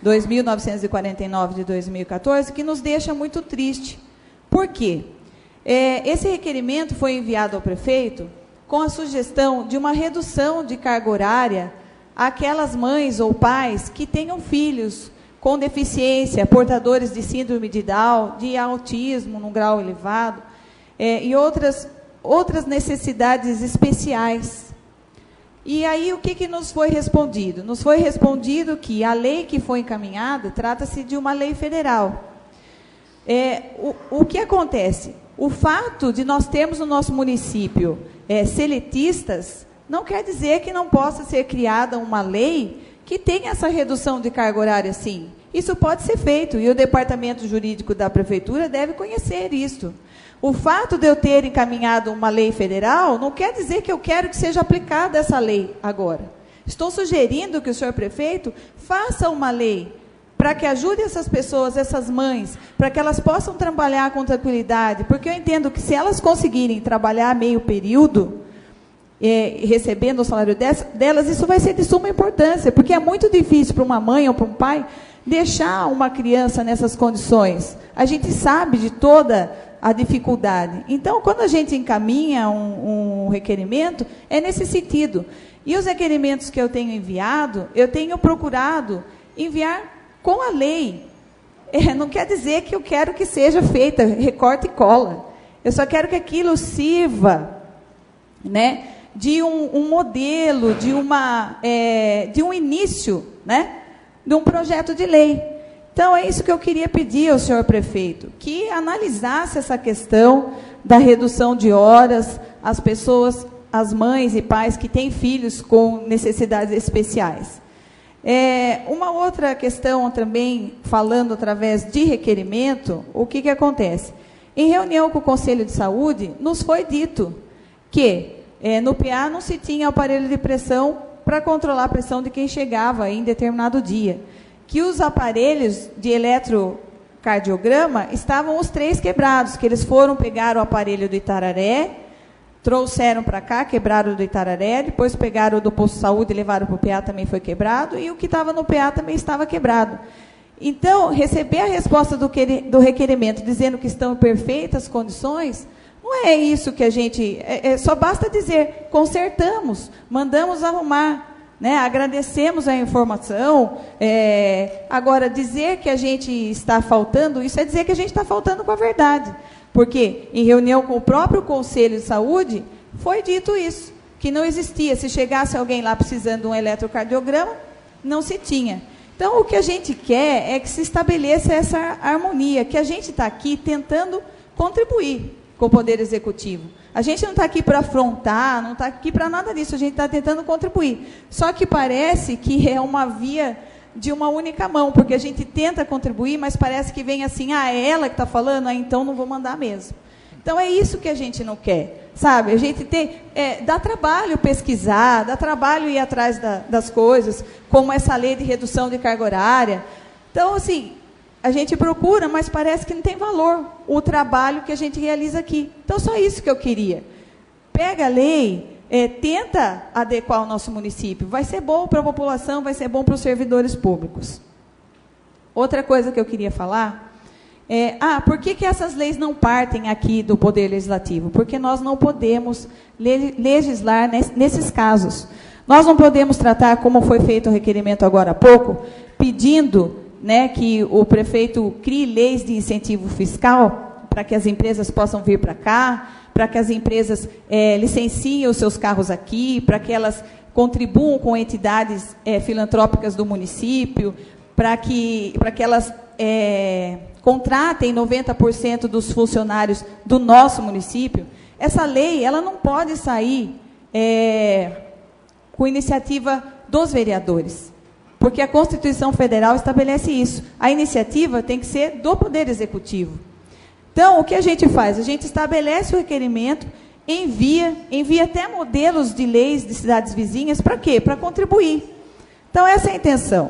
2.949 de 2014, que nos deixa muito triste. Por quê? Esse requerimento foi enviado ao prefeito com a sugestão de uma redução de carga horária àquelas mães ou pais que tenham filhos com deficiência, portadores de síndrome de Down, de autismo num grau elevado, e outras necessidades especiais. E aí, o que nos foi respondido? Nos foi respondido que a lei que foi encaminhada trata-se de uma lei federal. O que acontece? O fato de nós termos no nosso município seletistas não quer dizer que não possa ser criada uma lei que tenha essa redução de carga horária, sim. Isso pode ser feito, e o departamento jurídico da prefeitura deve conhecer isso. O fato de eu ter encaminhado uma lei federal não quer dizer que eu quero que seja aplicada essa lei agora. Estou sugerindo que o senhor prefeito faça uma lei para que ajude essas pessoas, essas mães, para que elas possam trabalhar com tranquilidade, porque eu entendo que se elas conseguirem trabalhar meio período, recebendo o salário delas, isso vai ser de suma importância, porque é muito difícil para uma mãe ou para um pai deixar uma criança nessas condições. A gente sabe de toda a dificuldade. Então, quando a gente encaminha um requerimento, é nesse sentido. E os requerimentos que eu tenho enviado, eu tenho procurado enviar com a lei. Não quer dizer que eu quero que seja feita recorte e cola. Eu só quero que aquilo sirva, né, de um modelo, de um início, né, de um projeto de lei. Então, é isso que eu queria pedir ao senhor prefeito, que analisasse essa questão da redução de horas, as pessoas, as mães e pais que têm filhos com necessidades especiais. Uma outra questão também, falando através de requerimento, o que acontece? Em reunião com o Conselho de Saúde, nos foi dito que no PA não se tinha aparelho de pressão para controlar a pressão de quem chegava em determinado dia. Que os aparelhos de eletrocardiograma estavam os 3 quebrados, que eles foram pegar o aparelho do Itararé, trouxeram para cá, quebraram o do Itararé, depois pegaram o do posto de saúde e levaram para o PA, também foi quebrado, e o que estava no PA também estava quebrado. Então, receber a resposta do requerimento dizendo que estão em perfeitas condições, não é isso que a gente... só basta dizer, consertamos, mandamos arrumar, né? Agradecemos a informação. Agora, dizer que a gente está faltando, isso é dizer que a gente está faltando com a verdade. Porque, em reunião com o próprio Conselho de Saúde, foi dito isso, que não existia. Se chegasse alguém lá precisando de um eletrocardiograma, não se tinha. Então, o que a gente quer é que se estabeleça essa harmonia, que a gente está aqui tentando contribuir com o Poder Executivo. A gente não está aqui para afrontar, não está aqui para nada disso, a gente está tentando contribuir. Só que parece que é uma via de uma única mão, porque a gente tenta contribuir, mas parece que vem assim, é ela que está falando, então não vou mandar mesmo. Então, é isso que a gente não quer, sabe? A gente dá trabalho pesquisar, dá trabalho ir atrás das coisas, como essa lei de redução de carga horária. Então, assim, a gente procura, mas parece que não tem valor o trabalho que a gente realiza aqui. Então, só isso que eu queria. Pega a lei, tenta adequar o nosso município. Vai ser bom para a população, vai ser bom para os servidores públicos. Outra coisa que eu queria falar por que essas leis não partem aqui do Poder Legislativo? Porque nós não podemos legislar nesses casos. Nós não podemos tratar, como foi feito o requerimento agora há pouco, pedindo, né, que o prefeito crie leis de incentivo fiscal para que as empresas possam vir para cá, para que as empresas licenciem os seus carros aqui, para que elas contribuam com entidades filantrópicas do município, para que elas contratem 90% dos funcionários do nosso município. Essa lei ela não pode sair com iniciativa dos vereadores, porque a Constituição Federal estabelece isso. A iniciativa tem que ser do Poder Executivo. Então, o que a gente faz? A gente estabelece o requerimento, envia até modelos de leis de cidades vizinhas, para quê? Para contribuir. Então, essa é a intenção.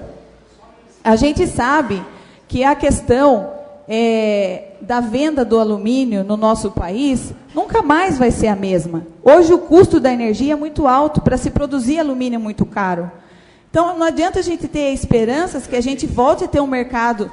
A gente sabe que a questão da venda do alumínio no nosso país nunca mais vai ser a mesma. Hoje, o custo da energia é muito alto, para se produzir alumínio é muito caro. Então, não adianta a gente ter esperanças que a gente volte a ter um mercado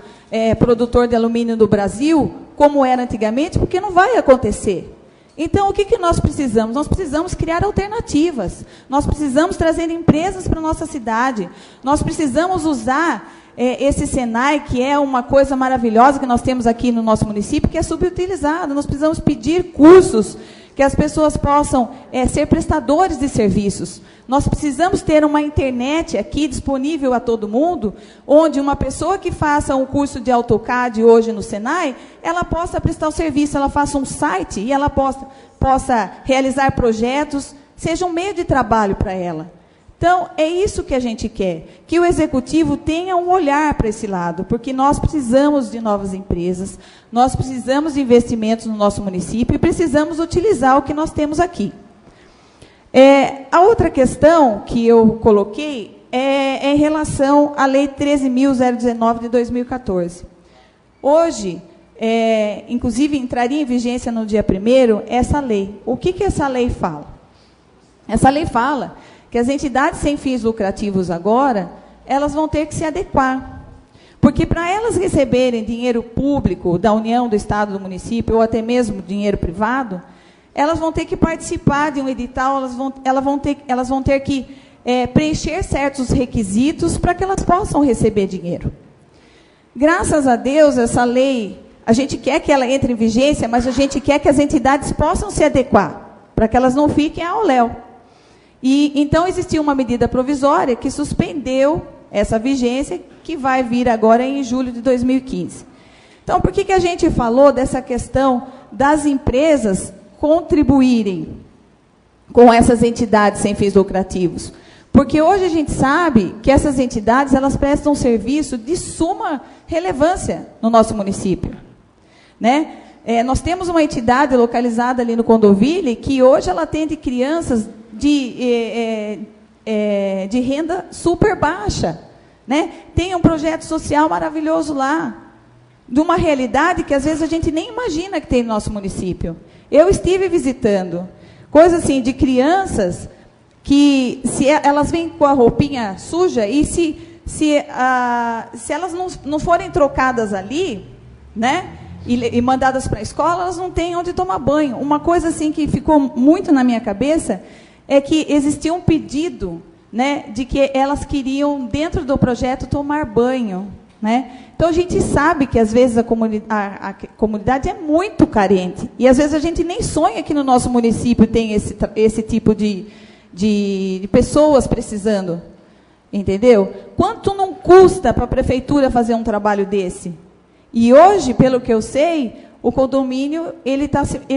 produtor de alumínio no Brasil, como era antigamente, porque não vai acontecer. Então, o que nós precisamos? Nós precisamos criar alternativas. Nós precisamos trazer empresas para a nossa cidade. Nós precisamos usar esse Senai, que é uma coisa maravilhosa que nós temos aqui no nosso município, que é subutilizado. Nós precisamos pedir cursos que as pessoas possam ser prestadores de serviços. Nós precisamos ter uma internet aqui disponível a todo mundo, onde uma pessoa que faça um curso de AutoCAD hoje no Senai, ela possa prestar o serviço, ela faça um site e ela possa realizar projetos, seja um meio de trabalho para ela. Então, é isso que a gente quer, que o Executivo tenha um olhar para esse lado, porque nós precisamos de novas empresas, nós precisamos de investimentos no nosso município e precisamos utilizar o que nós temos aqui. A outra questão que eu coloquei é em relação à Lei 13.019 de 2014. Hoje, inclusive, entraria em vigência no dia 1º essa lei. O que essa lei fala? Essa lei fala que as entidades sem fins lucrativos agora, elas vão ter que se adequar. Porque para elas receberem dinheiro público da União, do Estado, do município, ou até mesmo dinheiro privado, elas vão ter que participar de um edital, elas vão ter que preencher certos requisitos para que elas possam receber dinheiro. Graças a Deus, essa lei, a gente quer que ela entre em vigência, mas a gente quer que as entidades possam se adequar, para que elas não fiquem ao léu. E então existiu uma medida provisória que suspendeu essa vigência, que vai vir agora em julho de 2015. Então, por que a gente falou dessa questão das empresas contribuírem com essas entidades sem fins lucrativos? Porque hoje a gente sabe que essas entidades, elas prestam um serviço de suma relevância no nosso município, né? Nós temos uma entidade localizada ali no Condoville, que hoje ela atende crianças de renda super baixa, né? Tem um projeto social maravilhoso lá, de uma realidade que às vezes a gente nem imagina que tem no nosso município. Eu estive visitando, coisa assim, de crianças que, se elas vêm com a roupinha suja, e se elas não forem trocadas ali, né, e mandadas para a escola, elas não têm onde tomar banho. Uma coisa assim que ficou muito na minha cabeça é que existia um pedido, né, de que elas queriam, dentro do projeto, tomar banho, né? Então, a gente sabe que, às vezes, a comunidade é muito carente. E, às vezes, a gente nem sonha que no nosso município tem esse tipo de pessoas precisando. Entendeu? Quanto não custa para a prefeitura fazer um trabalho desse? E, hoje, pelo que eu sei, o condomínio ele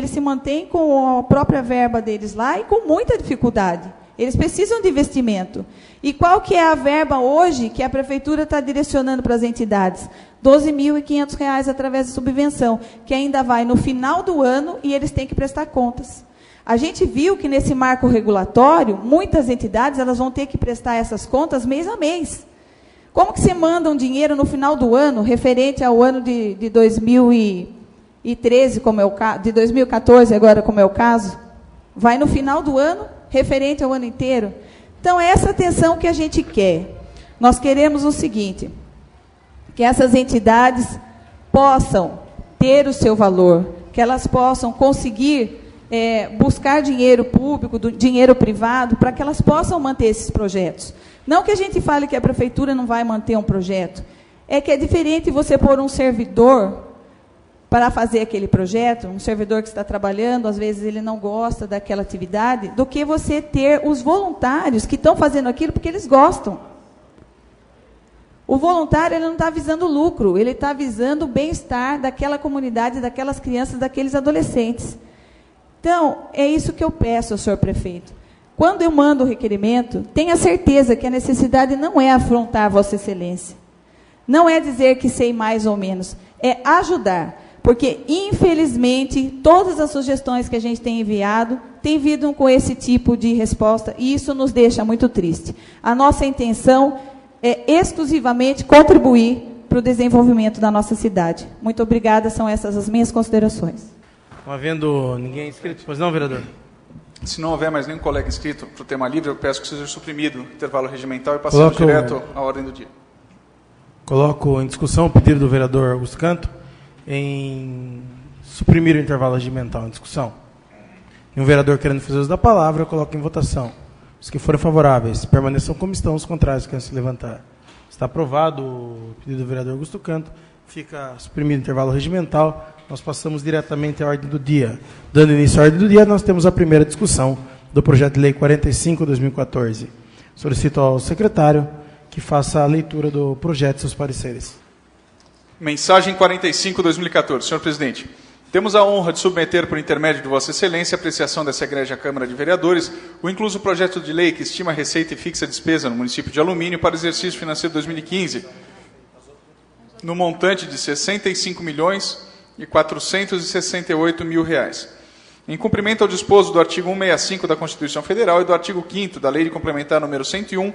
se mantém com a própria verba deles lá e com muita dificuldade. Eles precisam de investimento. E qual que é a verba hoje que a prefeitura está direcionando para as entidades? R$ 12.500 através da subvenção, que ainda vai no final do ano e eles têm que prestar contas. A gente viu que nesse marco regulatório, muitas entidades elas vão ter que prestar essas contas mês a mês. Como que se manda um dinheiro no final do ano, referente ao ano de 2013, como é o caso, de 2014 agora, como é o caso? Vai no final do ano, referente ao ano inteiro. Então, é essa atenção que a gente quer. Nós queremos o seguinte, que essas entidades possam ter o seu valor, que elas possam conseguir buscar dinheiro público, dinheiro privado, para que elas possam manter esses projetos. Não que a gente fale que a prefeitura não vai manter um projeto, é que é diferente você pôr um servidor para fazer aquele projeto, um servidor que está trabalhando, às vezes ele não gosta daquela atividade, do que você ter os voluntários que estão fazendo aquilo porque eles gostam. O voluntário ele não está visando lucro, ele está visando o bem-estar daquela comunidade, daquelas crianças, daqueles adolescentes. Então, é isso que eu peço ao senhor prefeito. Quando eu mando o requerimento, tenha certeza que a necessidade não é afrontar Vossa Excelência. Não é dizer que sei mais ou menos, é ajudar. Porque, infelizmente, todas as sugestões que a gente tem enviado têm vindo com esse tipo de resposta, e isso nos deixa muito triste. A nossa intenção é exclusivamente contribuir para o desenvolvimento da nossa cidade. Muito obrigada, são essas as minhas considerações. Não havendo ninguém inscrito, pois não, vereador? Se não houver mais nenhum colega inscrito para o tema livre, eu peço que seja suprimido o intervalo regimental e passemos direto à ordem do dia. Coloco em discussão o pedido do vereador Augusto Canto em suprimir o intervalo regimental em discussão. E um vereador querendo fazer uso da palavra, eu coloco em votação. Os que forem favoráveis, permaneçam como estão, os contrários querem se levantar. Está aprovado o pedido do vereador Augusto Canto, fica suprimido o intervalo regimental, nós passamos diretamente à ordem do dia. Dando início à ordem do dia, nós temos a primeira discussão do projeto de lei 45/2014. Solicito ao secretário que faça a leitura do projeto e seus pareceres. Mensagem 45/2014. Senhor presidente, temos a honra de submeter, por intermédio de Vossa Excelência, a apreciação dessa egrégia Câmara de Vereadores, o incluso projeto de lei que estima a receita e fixa a despesa no município de Alumínio para o exercício financeiro 2015, no montante de R$ 65.468.000. Em cumprimento ao disposto do artigo 165 da Constituição Federal e do artigo 5º da Lei de Complementar número 101,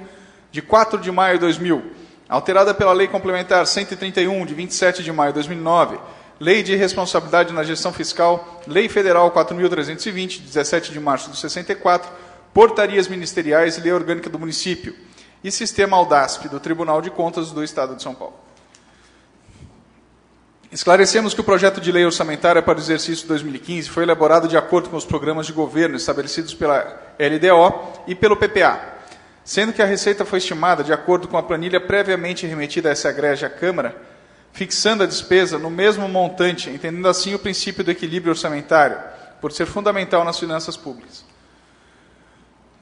de 4 de maio de 2000, alterada pela Lei Complementar 131, de 27 de maio de 2009, Lei de Responsabilidade na Gestão Fiscal, Lei Federal 4.320, de 17 de março de 64, Portarias Ministeriais e Lei Orgânica do Município, e Sistema Audasp, do Tribunal de Contas do Estado de São Paulo. Esclarecemos que o projeto de lei orçamentária para o exercício 2015 foi elaborado de acordo com os programas de governo estabelecidos pela LDO e pelo PPA, sendo que a receita foi estimada de acordo com a planilha previamente remetida a essa egrégia Câmara, fixando a despesa no mesmo montante, entendendo assim o princípio do equilíbrio orçamentário, por ser fundamental nas finanças públicas.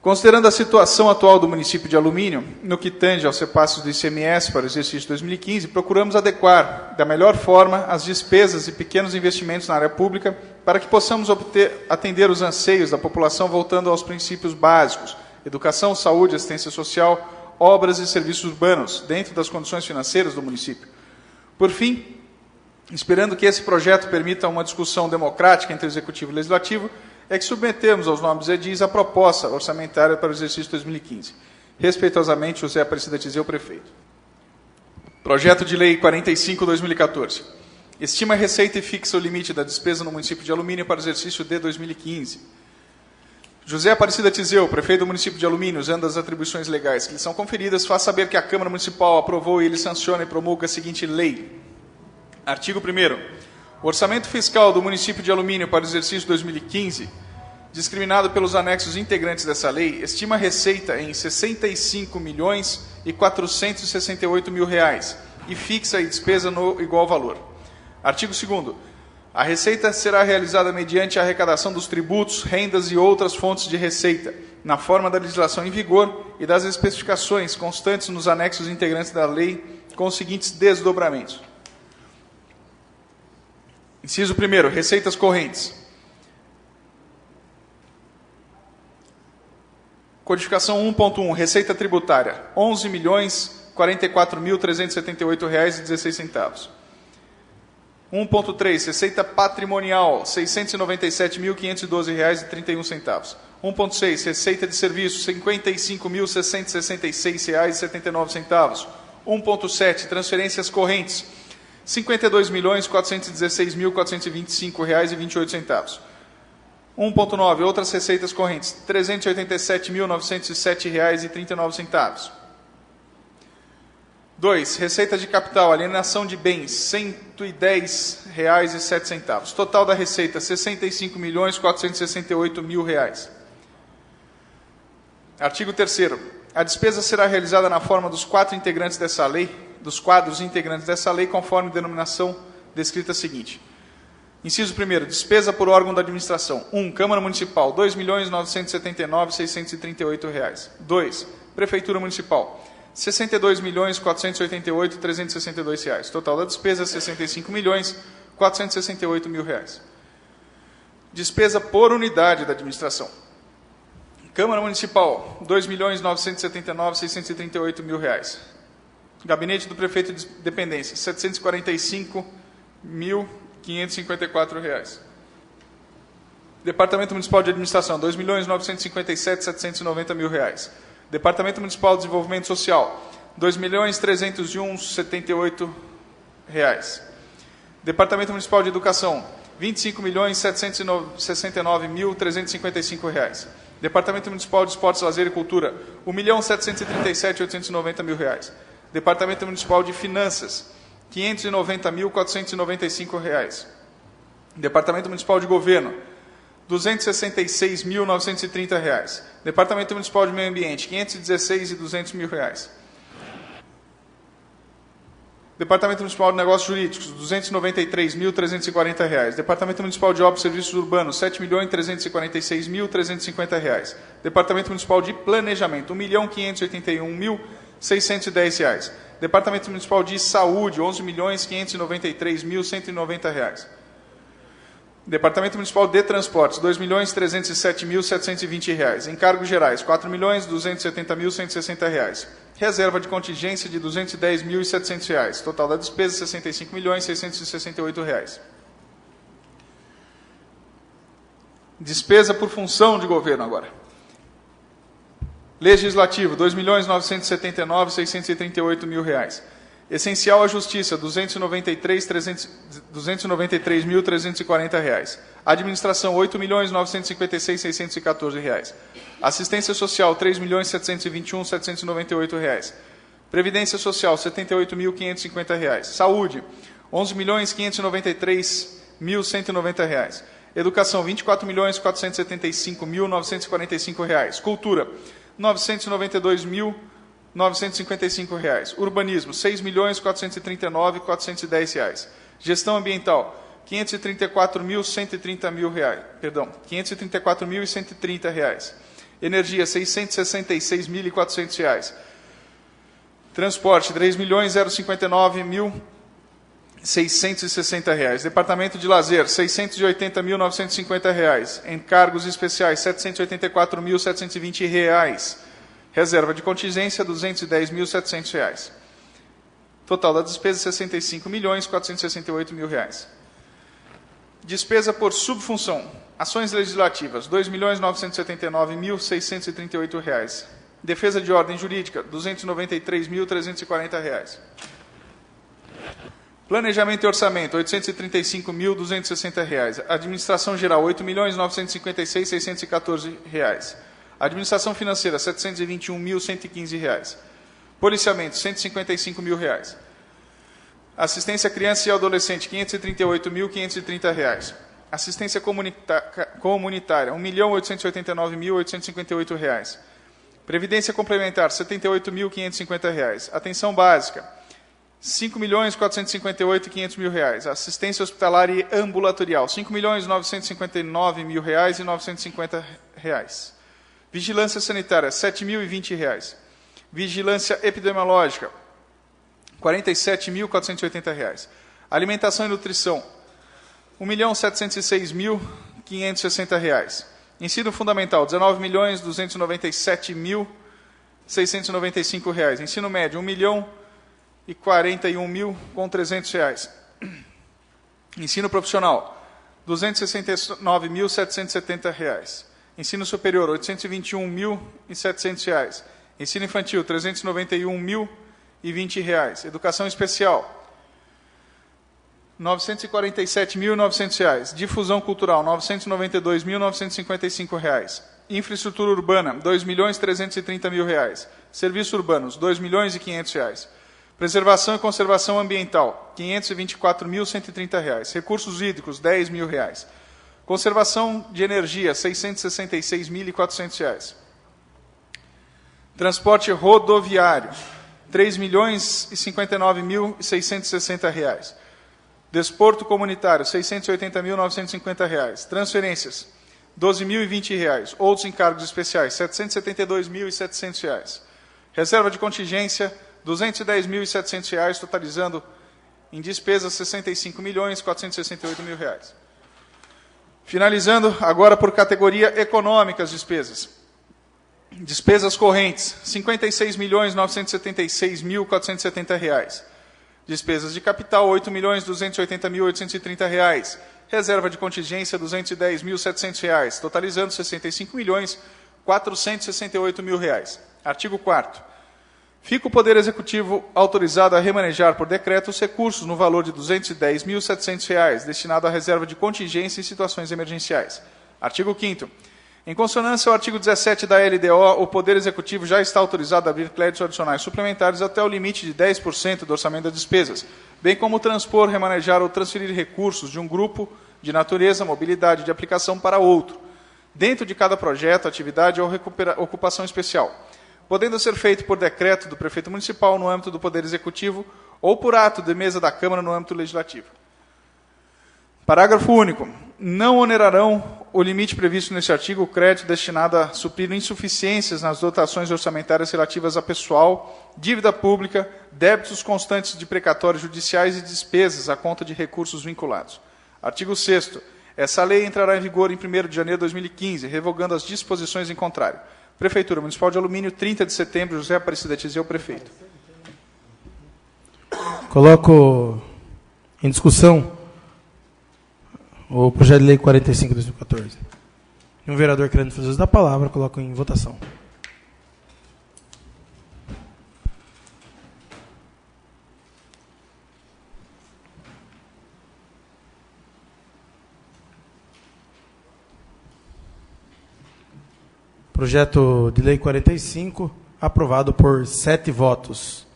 Considerando a situação atual do município de Alumínio, no que tange aos repassos do ICMS para o exercício 2015, procuramos adequar, da melhor forma, as despesas e pequenos investimentos na área pública para que possamos atender os anseios da população voltando aos princípios básicos, educação, saúde, assistência social, obras e serviços urbanos, dentro das condições financeiras do município. Por fim, esperando que esse projeto permita uma discussão democrática entre o Executivo e o Legislativo, é que submetemos aos nomes edis a proposta orçamentária para o exercício 2015. Respeitosamente, José Aparecida Tizeu, prefeito. Projeto de lei 45/2014. Estima a receita e fixa o limite da despesa no município de Alumínio para o exercício de 2015. José Aparecida Tizeu, prefeito do município de Alumínio, usando as atribuições legais que lhe são conferidas, faz saber que a Câmara Municipal aprovou e ele sanciona e promulga a seguinte lei. Artigo 1º. O orçamento fiscal do município de Alumínio para o exercício 2015, discriminado pelos anexos integrantes dessa lei, estima a receita em R$ 65.468.000 e fixa a despesa no igual valor. Artigo 2º. A receita será realizada mediante a arrecadação dos tributos, rendas e outras fontes de receita, na forma da legislação em vigor e das especificações constantes nos anexos integrantes da lei, com os seguintes desdobramentos. Inciso 1º, receitas correntes. Codificação 1.1, receita tributária, R$ 11.044.378,16. 1.3, receita patrimonial, R$ 697.512,31. 1.6, receita de serviços, R$ 55.666,79. 1.7, transferências correntes, R$ 52.416.425,28. 1.9, outras receitas correntes, R$ 387.907,39. 2. Receita de capital, alienação de bens, R$ 110,07. Total da receita, R$ 65.468.000. Artigo 3º. A despesa será realizada na forma dos quadros integrantes dessa lei, conforme denominação descrita seguinte. Inciso 1º, despesa por órgão da administração. 1. Câmara Municipal, R$ 2.979.638. 2. Prefeitura Municipal, R$ 62.488.362. Total da despesa, R$ 65.468.000. Despesa por unidade da administração. Câmara Municipal, R$ 2.979.638. Gabinete do Prefeito de Dependência, R$ 745.554. Departamento Municipal de Administração, R$ 2.957.790.000. Departamento Municipal de Desenvolvimento Social, R$ 2.301.078. Departamento Municipal de Educação, R$ 25.769.355. Departamento Municipal de Esportes, Lazer e Cultura, R$ 1.737.890.000. Departamento Municipal de Finanças, R$ 590.495. Departamento Municipal de Governo, R$ 266.930. Departamento Municipal de Meio Ambiente, R$ 516.200.000. Departamento Municipal de Negócios Jurídicos, R$ 293.340. Departamento Municipal de Obras e Serviços Urbanos, R$ 7.346.350. Departamento Municipal de Planejamento, R$ 1.581.610. Departamento Municipal de Saúde, R$ 11.593.190. Departamento Municipal de Transportes, R$ 2.307.720. Encargos gerais, R$ 4.270.160. Reserva de contingência de R$ 210.700. Total da despesa, R$ 65.668. Despesa por função de governo agora. Legislativo, R$ 2.979.638.000. Essencial à Justiça, R$ 293.340. Administração, R$ 8.956.614. Assistência Social, R$ 3.721.798. Previdência Social, R$ 78.550. Saúde, R$ 11.593.190. Educação, R$ 24.475.945. Cultura, R$ 992.955. Urbanismo, R$ 6.439.410. Gestão Ambiental, R$ 534.130. Energia, R$ 666.400. Transporte, R$ 3.059.660. Departamento de Lazer, R$ 680.950. Encargos especiais, R$ 784.720. Reserva de contingência, R$ 210.700. Total da despesa, R$ 65.468.000. Despesa por subfunção. Ações legislativas, R$ 2.979.638. Defesa de ordem jurídica, R$ 293.340. Planejamento e orçamento, R$ 835.260. Administração geral, R$ 8.956.614. Administração financeira, R$ 721.115. Policiamento, R$ 155.000. Assistência à criança e adolescente, R$ 538.530. Assistência comunitária, R$ 1.889.858. Previdência complementar, R$ 78.550. Atenção básica, R$ 5.458.500. Assistência hospitalar e ambulatorial, R$ 5.959.950. Vigilância sanitária, R$ 7.020. Vigilância epidemiológica, R$ 47.480. Alimentação e nutrição, R$ 1.706.560. Ensino fundamental, R$ 19.297.695. Ensino médio, R$ 1.041.300. Ensino profissional, R$ 269.770. Ensino superior, R$ 821.700. Ensino infantil, R$ 391.020. Educação especial, R$ 947.900. Difusão cultural, R$ 992.955. Infraestrutura urbana, R$ 2.330.000. Serviços urbanos, R$ 2.500.000. Preservação e conservação ambiental, R$ 524.130. Recursos hídricos, R$ 10.000. Conservação de energia, R$ 666.400. Transporte rodoviário, R$ 3.059.660. Desporto comunitário, R$ 680.950. Transferências, R$ 12.020. Outros encargos especiais, R$ 772.700. Reserva de contingência, R$ 210.700, totalizando em despesas R$ 65.468.000. Finalizando agora por categoria econômica as despesas. Despesas correntes, R$ 56.976.470. Despesas de capital, R$ 8.280.830. Reserva de contingência, R$ 210.700, totalizando R$ 65.468.000. Artigo 4º. Fica o Poder Executivo autorizado a remanejar por decreto os recursos no valor de R$ 210.700, destinado à reserva de contingência em situações emergenciais. Artigo 5º. Em consonância ao artigo 17 da LDO, o Poder Executivo já está autorizado a abrir créditos adicionais suplementares até o limite de 10% do orçamento das despesas, bem como transpor, remanejar ou transferir recursos de um grupo de natureza, mobilidade de aplicação para outro, dentro de cada projeto, atividade ou ocupação especial, podendo ser feito por decreto do prefeito municipal no âmbito do Poder Executivo ou por ato de mesa da Câmara no âmbito legislativo. Parágrafo único. Não onerarão o limite previsto neste artigo o crédito destinado a suprir insuficiências nas dotações orçamentárias relativas a pessoal, dívida pública, débitos constantes de precatórios judiciais e despesas à conta de recursos vinculados. Artigo 6º. Essa lei entrará em vigor em 1º de janeiro de 2015, revogando as disposições em contrário. Prefeitura Municipal de Alumínio, 30 de setembro, José Aparecida Tizeu, prefeito. Coloco em discussão o projeto de lei 45 de 2014. Um vereador querendo fazer uso da palavra, coloco em votação. Projeto de lei 45, aprovado por 7 votos.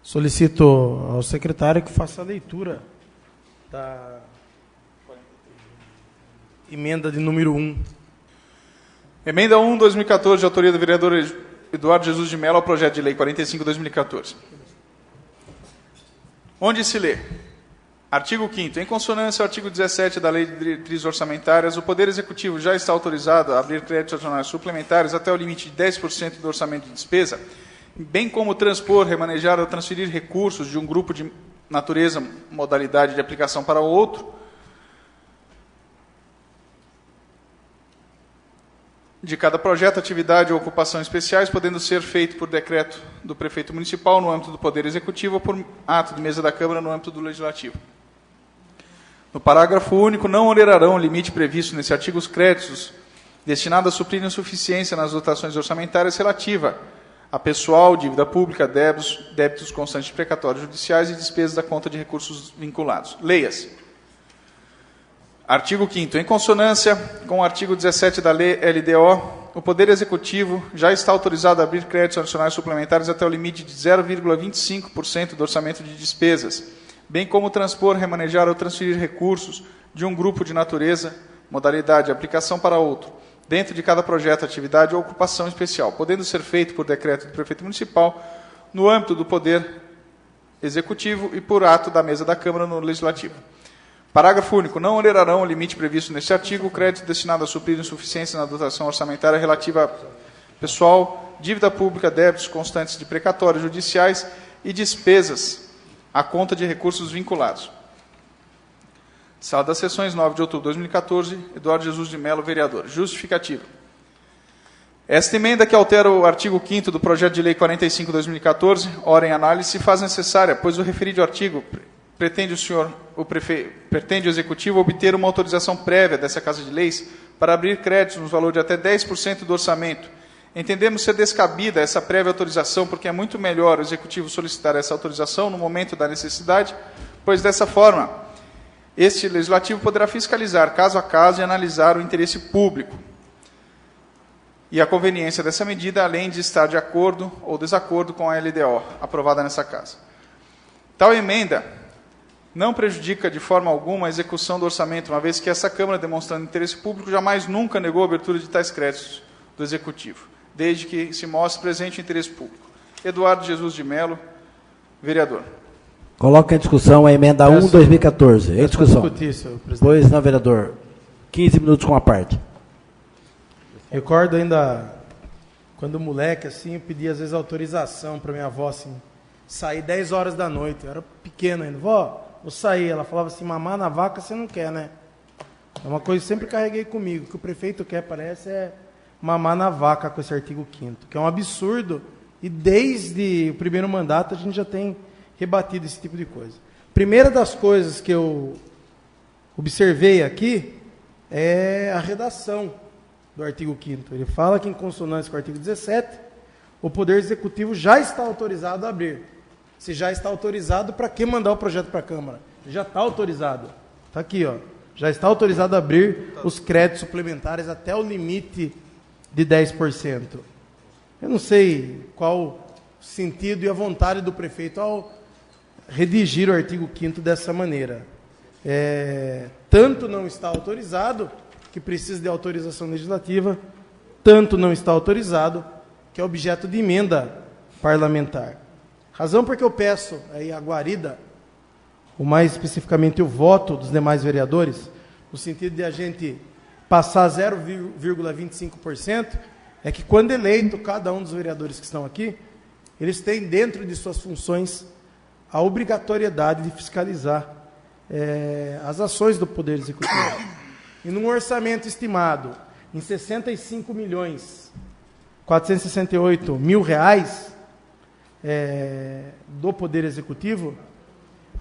Solicito ao secretário que faça a leitura da emenda de número 1. Emenda 1, 2014, de autoria do vereador Eduardo Jesus de Mello, ao projeto de lei 45, 2014. Onde se lê? Artigo 5º. Em consonância ao artigo 17 da Lei de Diretrizes Orçamentárias, o Poder Executivo já está autorizado a abrir créditos adicionais suplementares até o limite de 10% do orçamento de despesa, bem como transpor, remanejar ou transferir recursos de um grupo de natureza, modalidade de aplicação para outro, de cada projeto, atividade ou ocupação especiais, podendo ser feito por decreto do prefeito municipal no âmbito do Poder Executivo ou por ato de mesa da Câmara no âmbito do Legislativo. No parágrafo único, não onerarão o limite previsto nesse artigo os créditos destinados a suprir insuficiência nas dotações orçamentárias relativa a pessoal, dívida pública, débitos constantes de precatórios judiciais e despesas da conta de recursos vinculados. Leia-se. Artigo 5º. Em consonância com o artigo 17 da Lei LDO, o Poder Executivo já está autorizado a abrir créditos adicionais suplementares até o limite de 0,25% do orçamento de despesas, bem como transpor, remanejar ou transferir recursos de um grupo de natureza, modalidade de aplicação para outro, dentro de cada projeto, atividade ou ocupação especial, podendo ser feito por decreto do prefeito municipal no âmbito do Poder Executivo e por ato da mesa da Câmara no Legislativo. Parágrafo único. Não onerarão o limite previsto neste artigo o crédito destinado a suprir insuficiência na dotação orçamentária relativa a pessoal, dívida pública, débitos constantes de precatórios judiciais e despesas à conta de recursos vinculados. Sala das Sessões, 9 de outubro de 2014, Eduardo Jesus de Mello, vereador. Justificativo. Esta emenda que altera o artigo 5º do projeto de lei 45 de 2014, ora em análise, se faz necessária, pois o referido artigo pretende o Executivo obter uma autorização prévia dessa Casa de Leis para abrir créditos no valor de até 10% do orçamento. Entendemos ser descabida essa prévia autorização, porque é muito melhor o Executivo solicitar essa autorização no momento da necessidade, pois dessa forma, este Legislativo poderá fiscalizar caso a caso e analisar o interesse público e a conveniência dessa medida, além de estar de acordo ou desacordo com a LDO, aprovada nessa Casa. Tal emenda não prejudica de forma alguma a execução do orçamento, uma vez que essa Câmara, demonstrando interesse público, jamais nunca negou a abertura de tais créditos do Executivo, desde que se mostre presente o interesse público. Eduardo Jesus de Mello, vereador. Coloca em discussão a emenda 1, 2014. Em discussão. Discutir, senhor presidente. Pois não, vereador. 15 minutos com a parte. Recordo ainda, quando moleque, assim, eu pedia às vezes autorização para minha avó, assim, sair 10 horas da noite. Eu era pequeno ainda. Vó, vou sair. Ela falava assim, mamar na vaca você não quer, né? É uma coisa que eu sempre carreguei comigo. O que o prefeito quer, parece, é mamar na vaca com esse artigo 5º, que é um absurdo. E desde o primeiro mandato a gente já tem rebatido esse tipo de coisa. Primeira das coisas que eu observei aqui é a redação do artigo 5º. Ele fala que, em consonância com o artigo 17, o Poder Executivo já está autorizado a abrir. Se já está autorizado, para que mandar o projeto para a Câmara? Já está autorizado. Está aqui, ó. Já está autorizado a abrir os créditos suplementares até o limite de 10%. Eu não sei qual o sentido e a vontade do prefeito ao redigir o artigo 5º dessa maneira. Tanto não está autorizado, que precisa de autorização legislativa, tanto não está autorizado, que é objeto de emenda parlamentar. Razão porque eu peço aí a guarida, ou mais especificamente o voto dos demais vereadores, no sentido de a gente passar 0,25%, é que quando eleito, cada um dos vereadores que estão aqui, eles têm dentro de suas funções a obrigatoriedade de fiscalizar as ações do Poder Executivo. E num orçamento estimado em 65.468.000 reais do Poder Executivo,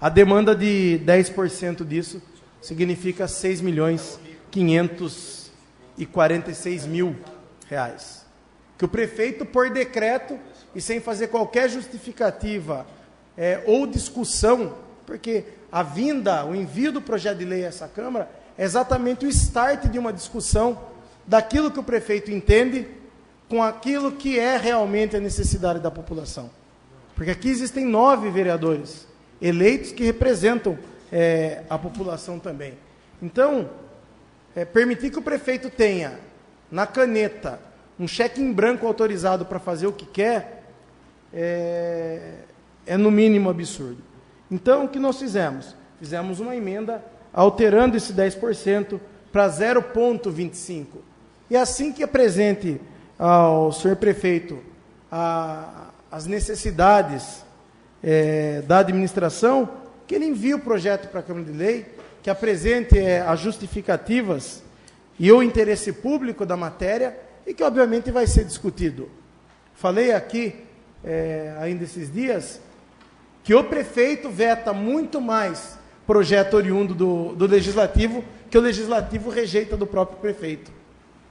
a demanda de 10% disso significa 6.546.000 reais. Que o prefeito, por decreto, e sem fazer qualquer justificativa ou discussão, porque a vinda, o envio do projeto de lei a essa Câmara é exatamente o start de uma discussão daquilo que o prefeito entende com aquilo que é realmente a necessidade da população. Porque aqui existem 9 vereadores eleitos que representam a população também. Então, permitir que o prefeito tenha na caneta um cheque em branco autorizado para fazer o que quer é no mínimo absurdo. Então, o que nós fizemos? Fizemos uma emenda alterando esse 10% para 0,25%. E assim que apresente ao senhor prefeito as necessidades da administração, que ele envie o projeto para a Câmara de Lei, que apresente as justificativas e o interesse público da matéria, e que obviamente vai ser discutido. Falei aqui, ainda esses dias, que o prefeito veta muito mais projeto oriundo do Legislativo, que o Legislativo rejeita do próprio prefeito.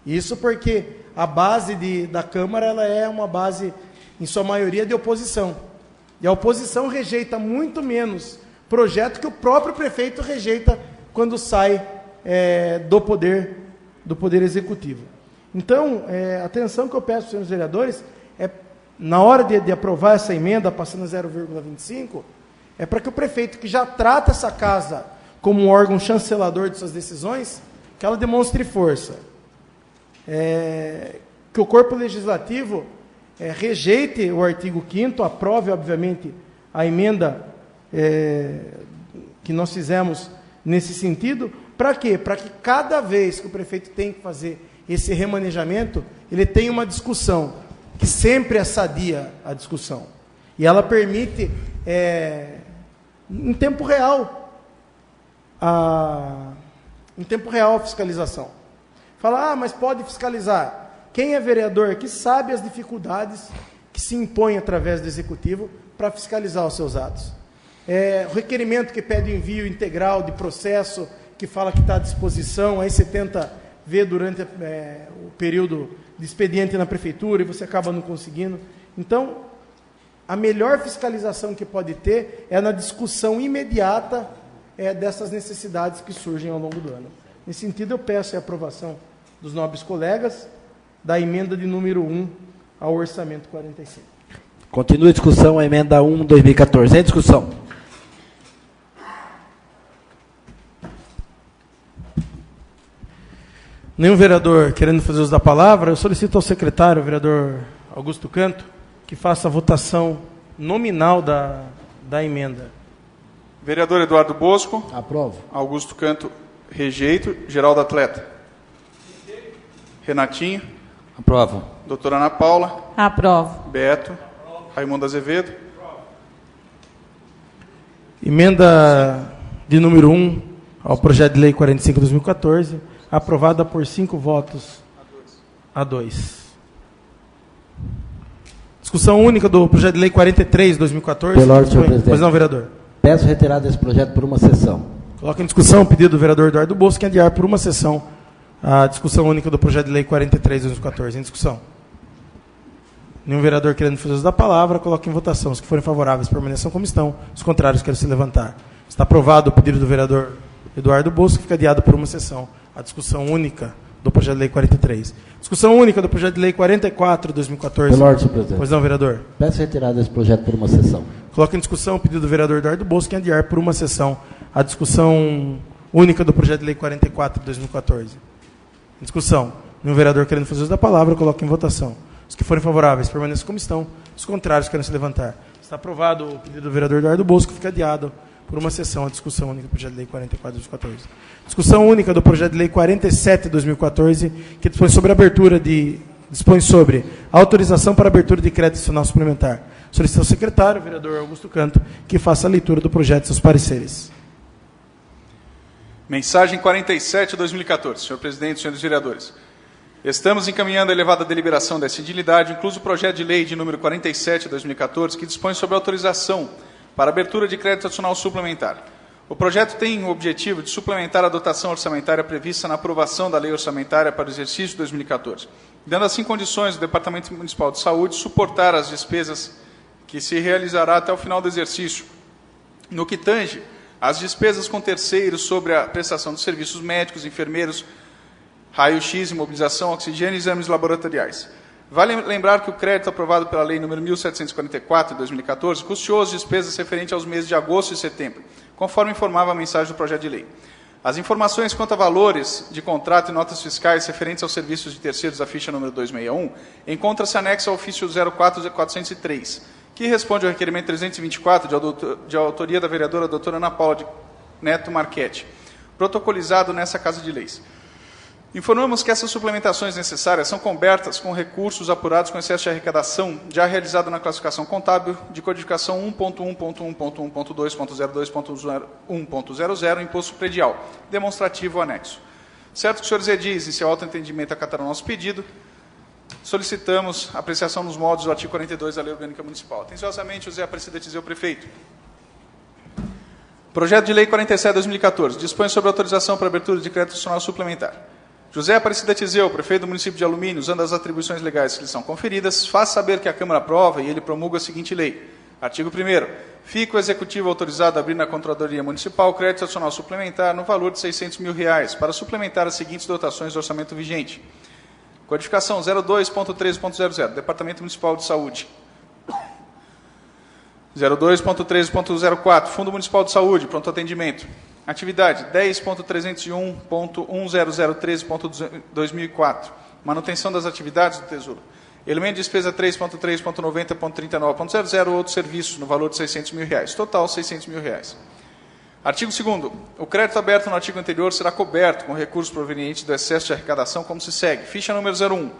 Isso porque a base da Câmara ela é uma base, em sua maioria, de oposição. E a oposição rejeita muito menos projeto que o próprio prefeito rejeita quando sai do poder Executivo. Então, a atenção que eu peço aos senhores vereadores na hora de aprovar essa emenda, passando a 0,25%, é para que o prefeito, que já trata essa casa como um órgão chancelador de suas decisões, que ela demonstre força. Que o corpo legislativo rejeite o artigo 5º, aprove, obviamente, a emenda que nós fizemos nesse sentido. Para quê? Para que cada vez que o prefeito tem que fazer esse remanejamento, ele tenha uma discussão, que sempre assadia a discussão. E ela permite, em tempo real, a fiscalização. Fala, mas pode fiscalizar. Quem é vereador aqui sabe as dificuldades que se impõem através do Executivo para fiscalizar os seus atos. O requerimento que pede envio integral de processo, que fala que está à disposição, aí você tenta ver durante o período de expediente na prefeitura e você acaba não conseguindo. Então, a melhor fiscalização que pode ter é na discussão imediata dessas necessidades que surgem ao longo do ano. Nesse sentido, eu peço a aprovação dos nobres colegas da emenda de número 1 ao orçamento 45. Continua a discussão, a emenda 1, 2014. Em discussão. Nenhum vereador querendo fazer uso da palavra, eu solicito ao secretário, o vereador Augusto Canto, que faça a votação nominal da emenda. Vereador Eduardo Bosco. Aprovo. Augusto Canto, rejeito. Geraldo Atleta. Renatinho. Aprovo. Doutora Ana Paula. Aprovo. Beto. Raimundo Azevedo. Emenda de número 1 ao projeto de lei 45/2014, aprovada por 5 votos a 2. Discussão única do projeto de lei 43/2014. Pela ordem, senhor presidente. Pois não, vereador. Peço retirada desse projeto por uma sessão. Coloca em discussão o pedido do vereador Eduardo Bosco em adiar por uma sessão a discussão única do projeto de lei 43/2014. Em discussão. Nenhum vereador querendo fazer uso da palavra, coloca em votação. Os que forem favoráveis permaneçam como estão, os contrários querem se levantar. Está aprovado o pedido do vereador Eduardo Bosco, fica adiado por uma sessão a discussão única do projeto de lei 43. Discussão única do projeto de lei 44/2014. Pela ordem, senhor presidente. Pois não, vereador. Peço retirada desse projeto por uma sessão. Coloca em discussão o pedido do vereador Eduardo Bosco em adiar por uma sessão a discussão única do projeto de lei 44/2014. Em discussão. Nenhum vereador querendo fazer uso da palavra, coloca em votação. Os que forem favoráveis permaneçam como estão. Os contrários querem se levantar. Está aprovado o pedido do vereador Eduardo Bosco, fica adiado por uma sessão a discussão única do projeto de lei 44/2014. Discussão única do projeto de lei 47/2014, que dispõe sobre autorização para abertura de crédito adicional suplementar. Solicito ao secretário, vereador Augusto Canto, que faça a leitura do projeto e seus pareceres. Mensagem 47/2014. Senhor presidente, senhores vereadores. Estamos encaminhando a elevada deliberação dessa edilidade, incluso o projeto de lei de número 47/2014, que dispõe sobre autorização para abertura de crédito adicional suplementar. O projeto tem o objetivo de suplementar a dotação orçamentária prevista na aprovação da lei orçamentária para o exercício de 2014, dando assim condições ao Departamento Municipal de Saúde suportar as despesas que se realizará até o final do exercício, no que tange às despesas com terceiros sobre a prestação de serviços médicos, enfermeiros, raio-x, imobilização, oxigênio e exames laboratoriais. Vale lembrar que o crédito aprovado pela Lei nº 1744, de 2014, custeou as despesas referentes aos meses de agosto e setembro, conforme informava a mensagem do projeto de lei. As informações quanto a valores de contrato e notas fiscais referentes aos serviços de terceiros da ficha número 261 encontra-se anexo ao ofício 04-403, que responde ao requerimento 324 de autoria da vereadora doutora Ana Paula de Neto Marchetti, protocolizado nessa Casa de Leis. Informamos que essas suplementações necessárias são cobertas com recursos apurados com excesso de arrecadação já realizado na classificação contábil de codificação 1.1.1.1.2.2.1.00 Imposto Predial, demonstrativo anexo. Certo que os senhores edis, em seu alto entendimento, acataram nosso pedido, solicitamos apreciação nos moldes do artigo 42 da Lei Orgânica Municipal. Atenciosamente, José Aparecida Tizeu, prefeito. Projeto de Lei 47/2014 dispõe sobre autorização para abertura de crédito adicional suplementar. José Aparecida Tizeu, prefeito do município de Alumínio, usando as atribuições legais que lhe são conferidas, faz saber que a Câmara aprova e ele promulga a seguinte lei. Artigo 1º. Fica o Executivo autorizado a abrir na Controladoria Municipal crédito adicional suplementar no valor de R$ 600 mil para suplementar as seguintes dotações do orçamento vigente. Codificação 02.13.00, Departamento Municipal de Saúde. 02.13.04, Fundo Municipal de Saúde, pronto atendimento. Atividade 10.301.10013.2004, manutenção das atividades do Tesouro. Elemento de despesa 3.3.90.39.00, outros serviços, no valor de R$ 600 mil. Total, R$ 600 mil. Artigo 2º. O crédito aberto no artigo anterior será coberto com recursos provenientes do excesso de arrecadação, como se segue. Ficha número 01.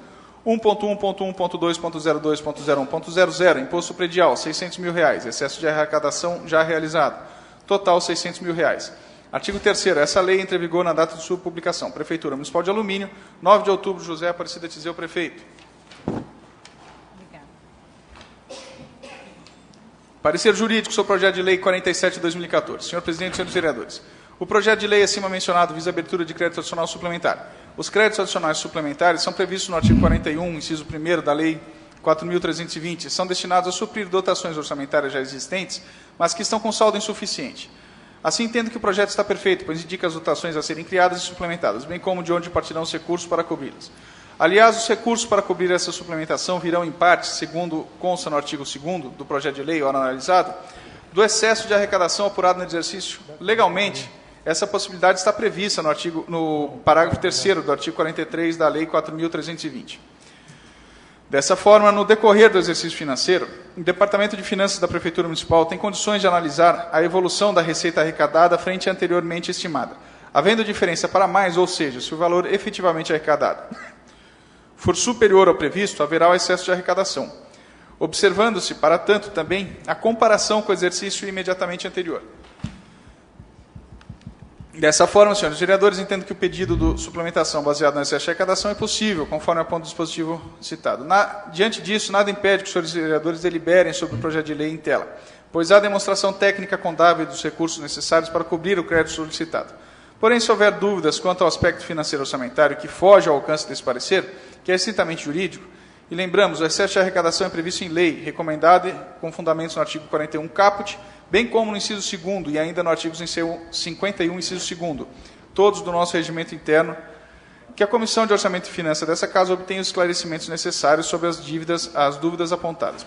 1.1.1.2.02.01.00, Imposto Predial, R$ 600 mil. Excesso de arrecadação já realizado. Total, R$ 600 mil. Artigo 3º. Essa lei entra em vigor na data de sua publicação. Prefeitura Municipal de Alumínio, 9 de outubro, José Aparecida Tizeu, prefeito. Parecer jurídico sobre o projeto de lei 47/2014. Senhor presidente, senhores vereadores. O projeto de lei acima mencionado visa a abertura de crédito adicional suplementar. Os créditos adicionais suplementares são previstos no artigo 41, inciso 1º da Lei 4.320, e são destinados a suprir dotações orçamentárias já existentes, mas que estão com saldo insuficiente. Assim, entendo que o projeto está perfeito, pois indica as dotações a serem criadas e suplementadas, bem como de onde partirão os recursos para cobri-las. Aliás, os recursos para cobrir essa suplementação virão em parte, segundo consta no artigo 2º do projeto de lei, ora analisado, do excesso de arrecadação apurado no exercício. Legalmente, essa possibilidade está prevista no parágrafo 3º do artigo 43 da Lei 4.320. Dessa forma, no decorrer do exercício financeiro, o Departamento de Finanças da Prefeitura Municipal tem condições de analisar a evolução da receita arrecadada frente à anteriormente estimada, havendo diferença para mais, ou seja, se o valor efetivamente arrecadado for superior ao previsto, haverá o excesso de arrecadação, observando-se, para tanto, também a comparação com o exercício imediatamente anterior. Dessa forma, senhores vereadores, entendo que o pedido de suplementação baseado no excesso de arrecadação é possível, conforme aponta o dispositivo citado. Diante disso, nada impede que os senhores vereadores deliberem sobre o projeto de lei em tela, pois há demonstração técnica contábil dos recursos necessários para cobrir o crédito solicitado. Porém, se houver dúvidas quanto ao aspecto financeiro orçamentário que foge ao alcance desse parecer, que é estritamente jurídico, e lembramos, o excesso de arrecadação é previsto em lei, recomendado com fundamentos no artigo 41 caput, bem como no inciso 2º e ainda no artigo 51, inciso 2º, todos do nosso regimento interno, que a Comissão de Orçamento e Finanças dessa Casa obtenha os esclarecimentos necessários sobre as dúvidas apontadas.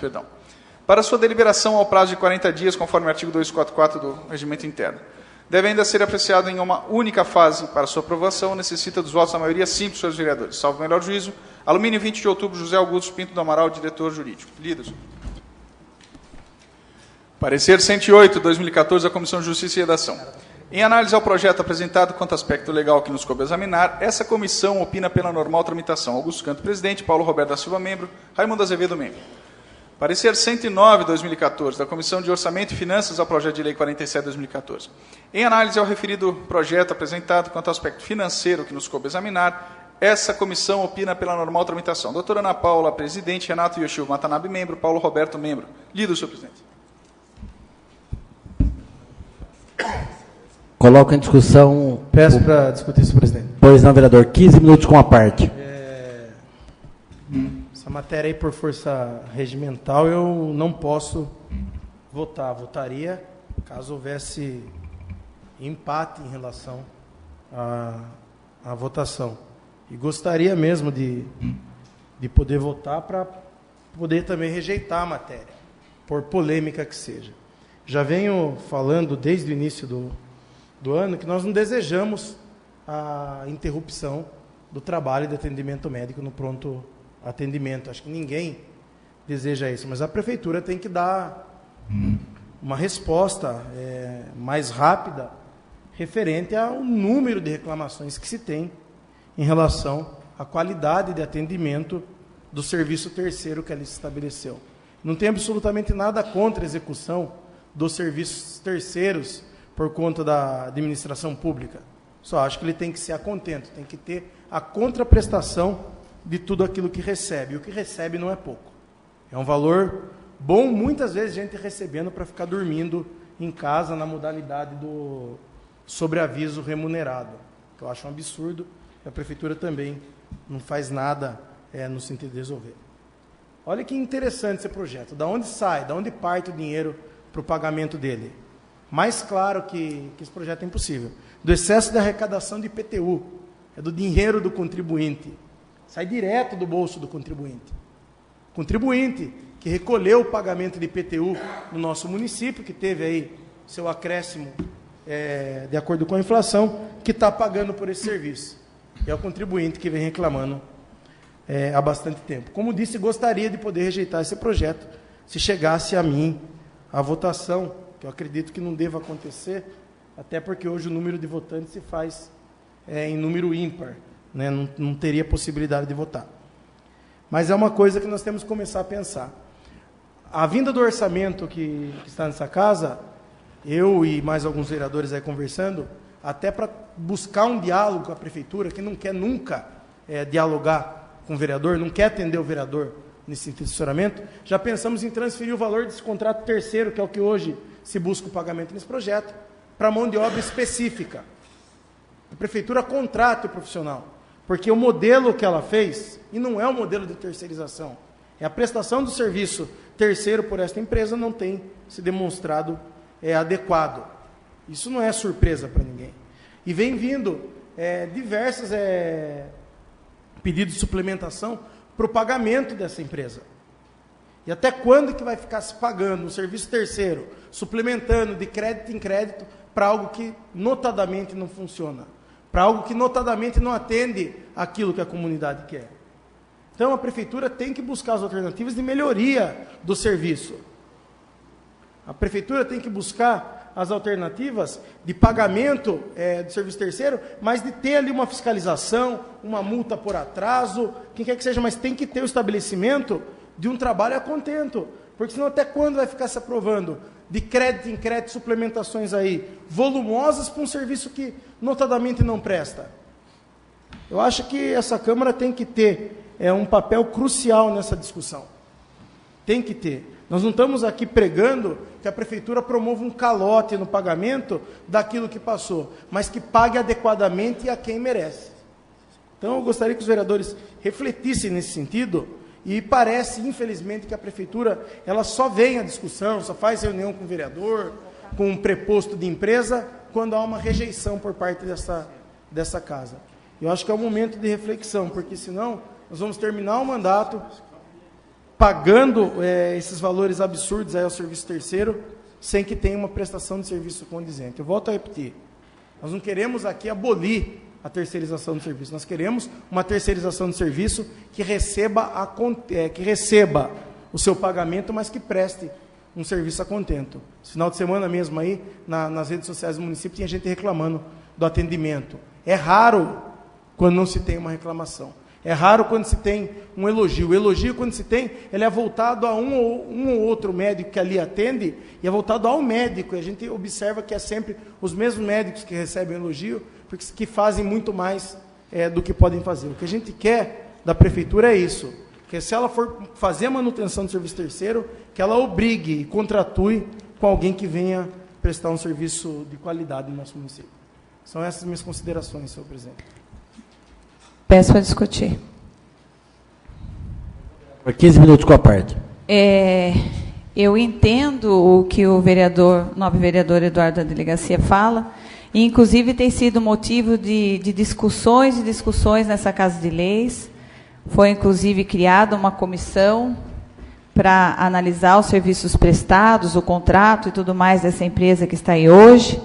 Para sua deliberação ao prazo de 40 dias, conforme o artigo 244 do regimento interno. Deve ainda ser apreciado em uma única fase para sua aprovação, necessita dos votos da maioria simples, senhores vereadores. Salvo o melhor juízo, Alumínio 20 de outubro, José Augusto Pinto do Amaral, diretor jurídico. Lido. Parecer 108, 2014, da Comissão de Justiça e Redação. Em análise ao projeto apresentado quanto ao aspecto legal que nos coube examinar, essa comissão opina pela normal tramitação. Augusto Canto, presidente, Paulo Roberto da Silva, membro, Raimundo Azevedo, membro. Parecer 109, 2014, da Comissão de Orçamento e Finanças ao projeto de lei 47, 2014. Em análise ao referido projeto apresentado quanto ao aspecto financeiro que nos coube examinar, essa comissão opina pela normal tramitação. Doutora Ana Paula, presidente, Renato Yoshio Watanabe, membro, Paulo Roberto, membro. Lido, senhor presidente. Coloco em discussão... Peço para discutir, senhor presidente. Pois não, vereador. 15 minutos com a parte. Essa matéria aí, por força regimental, eu não posso votar. Votaria caso houvesse empate em relação à votação. E gostaria mesmo de poder votar para poder também rejeitar a matéria, por polêmica que seja. Já venho falando desde o início do ano que nós não desejamos a interrupção do trabalho de atendimento médico no pronto atendimento. Acho que ninguém deseja isso, mas a prefeitura tem que dar uma resposta mais rápida referente ao número de reclamações que se tem em relação à qualidade de atendimento do serviço terceiro que ali se estabeleceu. Não tem absolutamente nada contra a execução dos serviços terceiros por conta da administração pública. Só acho que ele tem que ser a contento, tem que ter a contraprestação de tudo aquilo que recebe. E o que recebe não é pouco. É um valor bom, muitas vezes gente recebendo para ficar dormindo em casa na modalidade do sobreaviso remunerado, que eu acho um absurdo. A prefeitura também não faz nada no sentido de resolver. Olha que interessante esse projeto. Da onde sai, da onde parte o dinheiro para o pagamento dele? Mais claro que esse projeto é impossível. Do excesso de arrecadação de IPTU, é do dinheiro do contribuinte. Sai direto do bolso do contribuinte. Contribuinte que recolheu o pagamento de IPTU no nosso município, que teve aí seu acréscimo de acordo com a inflação, que está pagando por esse serviço. E é o contribuinte que vem reclamando há bastante tempo. Como disse, gostaria de poder rejeitar esse projeto, se chegasse a mim a votação, que eu acredito que não deva acontecer, até porque hoje o número de votantes se faz em número ímpar, né? Não teria possibilidade de votar. Mas é uma coisa que nós temos que começar a pensar. A vinda do orçamento que está nessa casa, eu e mais alguns vereadores aí conversando, até para buscar um diálogo com a prefeitura, que não quer nunca dialogar com o vereador, não quer atender o vereador nesse sentido de assessoramento, já pensamos em transferir o valor desse contrato terceiro, que é o que hoje se busca o pagamento nesse projeto, para mão de obra específica. A prefeitura contrata o profissional, porque o modelo que ela fez, e não é um modelo de terceirização, é a prestação do serviço terceiro por esta empresa, não tem se demonstrado adequado. Isso não é surpresa para ninguém. E vem vindo diversos pedidos de suplementação para o pagamento dessa empresa. E até quando que vai ficar se pagando um serviço terceiro, suplementando de crédito em crédito, para algo que notadamente não funciona, para algo que notadamente não atende aquilo que a comunidade quer? Então, a prefeitura tem que buscar as alternativas de melhoria do serviço. A prefeitura tem que buscar as alternativas de pagamento do serviço terceiro, mas de ter ali uma fiscalização, uma multa por atraso, quem quer que seja, mas tem que ter o estabelecimento de um trabalho a contento. Porque senão até quando vai ficar se aprovando de crédito em crédito, suplementações aí, volumosas para um serviço que notadamente não presta? Eu acho que essa Câmara tem que ter um papel crucial nessa discussão. Tem que ter. Nós não estamos aqui pregando que a Prefeitura promova um calote no pagamento daquilo que passou, mas que pague adequadamente a quem merece. Então, eu gostaria que os vereadores refletissem nesse sentido, e parece, infelizmente, que a Prefeitura ela só vem à discussão, só faz reunião com o vereador, com um preposto de empresa, quando há uma rejeição por parte dessa casa. Eu acho que é um momento de reflexão, porque senão nós vamos terminar o mandato pagando esses valores absurdos aí ao serviço terceiro, sem que tenha uma prestação de serviço condizente. Eu volto a repetir, nós não queremos aqui abolir a terceirização do serviço, nós queremos uma terceirização do serviço que receba o seu pagamento, mas que preste um serviço a contento. Esse final de semana mesmo aí, nas redes sociais do município, tinha gente reclamando do atendimento. É raro quando não se tem uma reclamação. É raro quando se tem um elogio. O elogio, quando se tem, ele é voltado a um ou outro médico que ali atende, e é voltado ao médico. E a gente observa que é sempre os mesmos médicos que recebem elogio, porque que fazem muito mais do que podem fazer. O que a gente quer da Prefeitura é isso, que se ela for fazer a manutenção do serviço terceiro, que ela obrigue e contratue com alguém que venha prestar um serviço de qualidade no nosso município. São essas minhas considerações, senhor presidente. Peço para discutir. Por 15 minutos com a parte. Eu entendo o que o nobre vereador Eduardo da Delegacia fala, e inclusive tem sido motivo de discussões e discussões nessa Casa de Leis. Foi inclusive criada uma comissão para analisar os serviços prestados, o contrato e tudo mais dessa empresa que está aí hoje.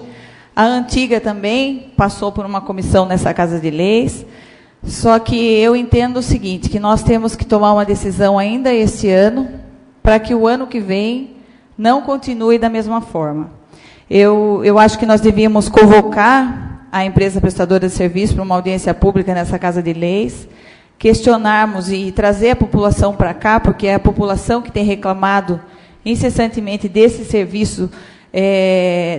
A antiga também passou por uma comissão nessa Casa de Leis. Só que eu entendo o seguinte, que nós temos que tomar uma decisão ainda este ano, para que o ano que vem não continue da mesma forma. Eu acho que nós devíamos convocar a empresa prestadora de serviço para uma audiência pública nessa Casa de Leis, questionarmos e trazer a população para cá, porque é a população que tem reclamado incessantemente desse serviço,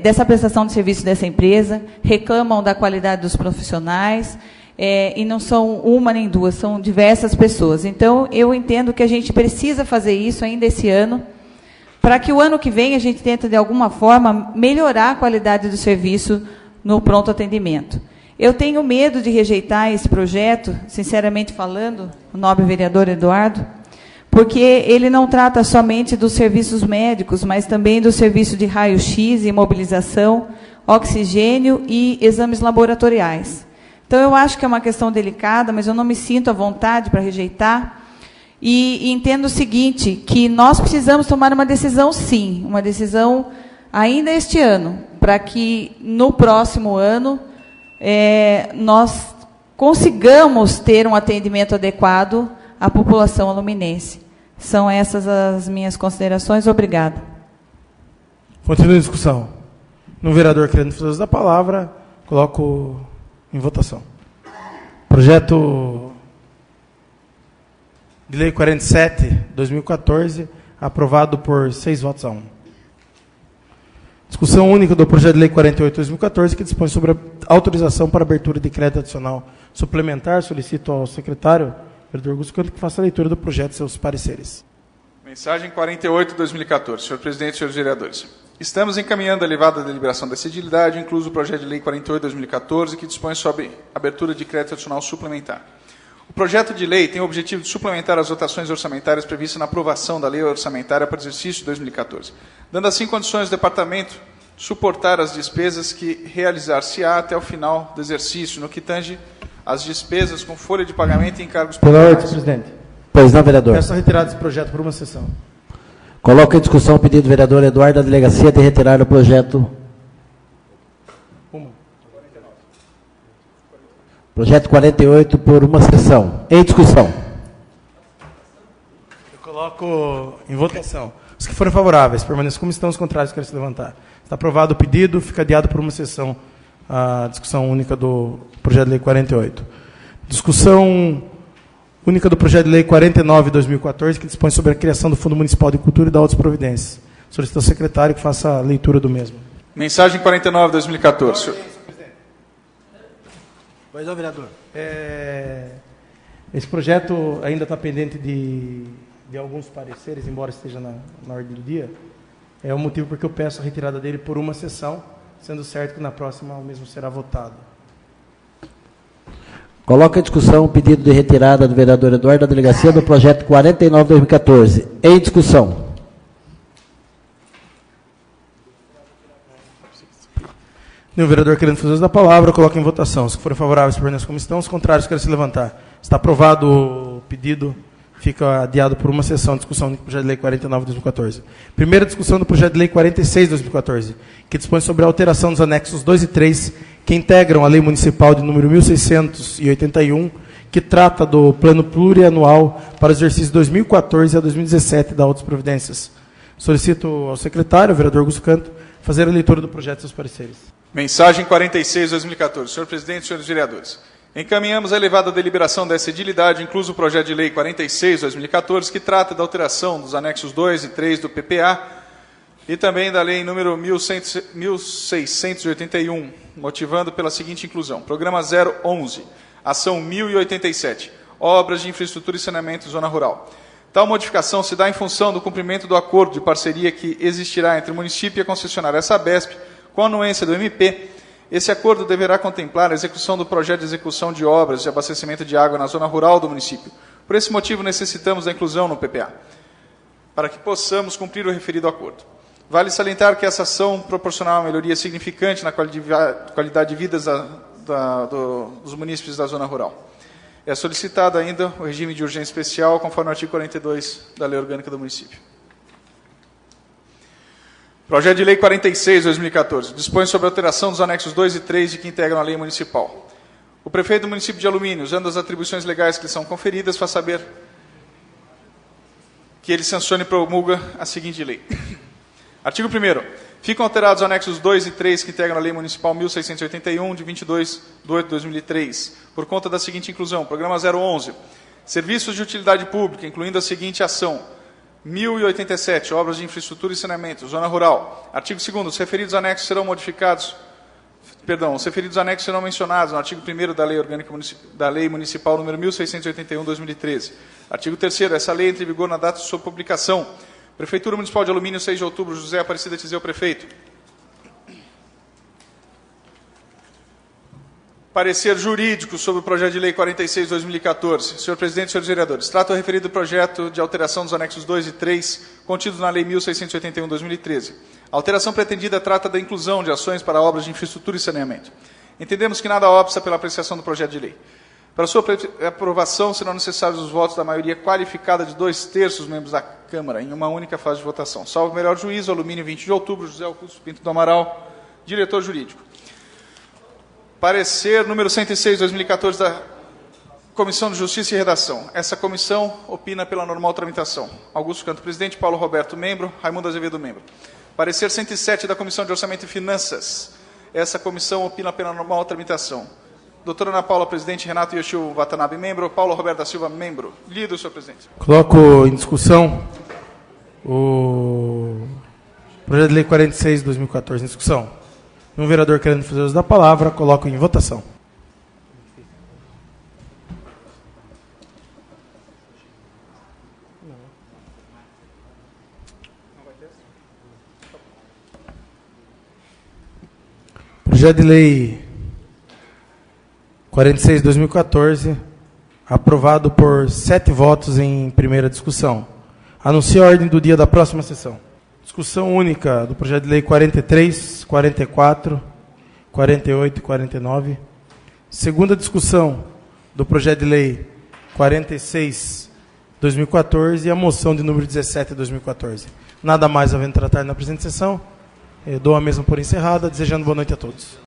dessa prestação de serviço dessa empresa, reclamam da qualidade dos profissionais, e não são uma nem duas, são diversas pessoas. Então, eu entendo que a gente precisa fazer isso ainda esse ano, para que o ano que vem a gente tente, de alguma forma, melhorar a qualidade do serviço no pronto atendimento. Eu tenho medo de rejeitar esse projeto, sinceramente falando, o nobre vereador Eduardo, porque ele não trata somente dos serviços médicos, mas também do serviço de raio-x, imobilização, oxigênio e exames laboratoriais. Então, eu acho que é uma questão delicada, mas eu não me sinto à vontade para rejeitar. E entendo o seguinte, que nós precisamos tomar uma decisão, sim, uma decisão ainda este ano, para que no próximo ano nós consigamos ter um atendimento adequado à população aluminense. São essas as minhas considerações. Obrigada. Continua a discussão. No vereador querendo fazer uso da palavra, coloco em votação. Projeto de Lei 47/2014, aprovado por 6 votos a 1. Discussão única do Projeto de Lei 48/2014, que dispõe sobre a autorização para abertura de crédito adicional suplementar. Solicito ao secretário, vereador Augusto Canto, que faça a leitura do projeto e seus pareceres. Mensagem 48/2014. Senhor presidente, senhores vereadores. Estamos encaminhando a elevada deliberação da cedilidade, incluso o projeto de lei 48/2014, que dispõe sobre abertura de crédito adicional suplementar. O projeto de lei tem o objetivo de suplementar as dotações orçamentárias previstas na aprovação da lei orçamentária para o exercício de 2014, dando assim condições do departamento suportar as despesas que realizar-se-á até o final do exercício, no que tange as despesas com folha de pagamento e encargos Pela ordem, presidente. Pois não, vereador. Peço a retirada desse projeto por uma sessão. Coloco em discussão o pedido do vereador Eduardo da Delegacia de retirar o projeto. Projeto 48 por uma sessão. Em discussão. Coloco em votação. Os que forem favoráveis, permaneçam como estão, os contrários querem se levantar. Está aprovado o pedido, fica adiado por uma sessão a discussão única do projeto de lei 48. Discussão única do projeto de lei 49 de 2014, que dispõe sobre a criação do Fundo Municipal de Cultura e da outras providências. Solicito ao secretário que faça a leitura do mesmo. Mensagem 49 de 2014. Senhor. Pois não, vereador. Esse projeto ainda está pendente de alguns pareceres, embora esteja na ordem do dia. É o motivo porque eu peço a retirada dele por uma sessão, sendo certo que na próxima o mesmo será votado. Coloca em discussão o pedido de retirada do vereador Eduardo da delegacia do projeto 49 de 2014. Em discussão. O vereador querendo fazer uso da palavra, coloca em votação. Se forem favoráveis, permaneçam como estão. Os contrários querem se levantar. Está aprovado o pedido, fica adiado por uma sessão de discussão do projeto de lei 49 de 2014. Primeira discussão do projeto de lei 46 de 2014, que dispõe sobre a alteração dos anexos 2 e 3, que integram a lei municipal de número 1681, que trata do plano plurianual para o exercício 2014 a 2017 da outras providências. Solicito ao secretário, o vereador Augusto Canto, fazer a leitura do projeto e seus pareceres. Mensagem 46 de 2014. Senhor presidente, senhores vereadores. Encaminhamos a elevada deliberação dessa edilidade, incluso o projeto de lei 46 de 2014, que trata da alteração dos anexos 2 e 3 do PPA e também da lei número 1681, motivando pela seguinte inclusão. Programa 011, ação 1087, obras de infraestrutura e saneamento zona rural. Tal modificação se dá em função do cumprimento do acordo de parceria que existirá entre o município e a concessionária Sabesp, com a anuência do MP. Esse acordo deverá contemplar a execução do projeto de execução de obras de abastecimento de água na zona rural do município. Por esse motivo, necessitamos da inclusão no PPA, para que possamos cumprir o referido acordo. Vale salientar que essa ação proporcionará uma melhoria significante na qualidade de vida dos munícipes da zona rural. É solicitado ainda o regime de urgência especial, conforme o artigo 42 da Lei Orgânica do Município. Projeto de lei 46 de 2014, dispõe sobre a alteração dos anexos 2 e 3 de que integram a lei municipal. O prefeito do município de Alumínio, usando as atribuições legais que lhe são conferidas, faz saber que ele sancione e promulga a seguinte lei. Artigo 1º. Ficam alterados os anexos 2 e 3 que integram a lei municipal 1681, de 22 de 8 de 2003, por conta da seguinte inclusão. Programa 011. Serviços de utilidade pública, incluindo a seguinte ação. 1087, obras de infraestrutura e saneamento, zona rural. Artigo 2º, os referidos anexos serão mencionados no artigo 1º da Lei Orgânica da Lei Municipal número 1681/2013. Artigo 3º, essa lei entra em vigor na data de sua publicação. Prefeitura Municipal de Alumínio, 6 de outubro, José Aparecida Tizeu, prefeito. Parecer jurídico sobre o projeto de lei 46 de 2014. Senhor presidente, senhores vereadores, trata o referido projeto de alteração dos anexos 2 e 3, contidos na lei 1681 de 2013. A alteração pretendida trata da inclusão de ações para obras de infraestrutura e saneamento. Entendemos que nada obsta pela apreciação do projeto de lei. Para sua aprovação, serão necessários os votos da maioria qualificada de 2/3 dos membros da Câmara, em uma única fase de votação. Salvo melhor juízo, Alumínio, 20 de outubro, José Augusto Pinto do Amaral, diretor jurídico. Parecer número 106, 2014, da Comissão de Justiça e Redação. Essa comissão opina pela normal tramitação. Augusto Canto, presidente. Paulo Roberto, membro. Raimundo Azevedo, membro. Parecer 107, da Comissão de Orçamento e Finanças. Essa comissão opina pela normal tramitação. Doutora Ana Paula, presidente. Renato Yoshio Watanabe, membro. Paulo Roberto da Silva, membro. Lido, senhor presidente. Coloco em discussão o projeto de lei 46 de 2014 em discussão. Um vereador querendo fazer uso da palavra, coloco em votação. Projeto de lei 46 de 2014, aprovado por 7 votos em primeira discussão. Anuncio a ordem do dia da próxima sessão. Discussão única do projeto de lei 43, 44, 48 e 49. Segunda discussão do projeto de lei 46, 2014 e a moção de número 17 de 2014. Nada mais havendo tratar na presente sessão. Eu dou a mesma por encerrada, desejando boa noite a todos.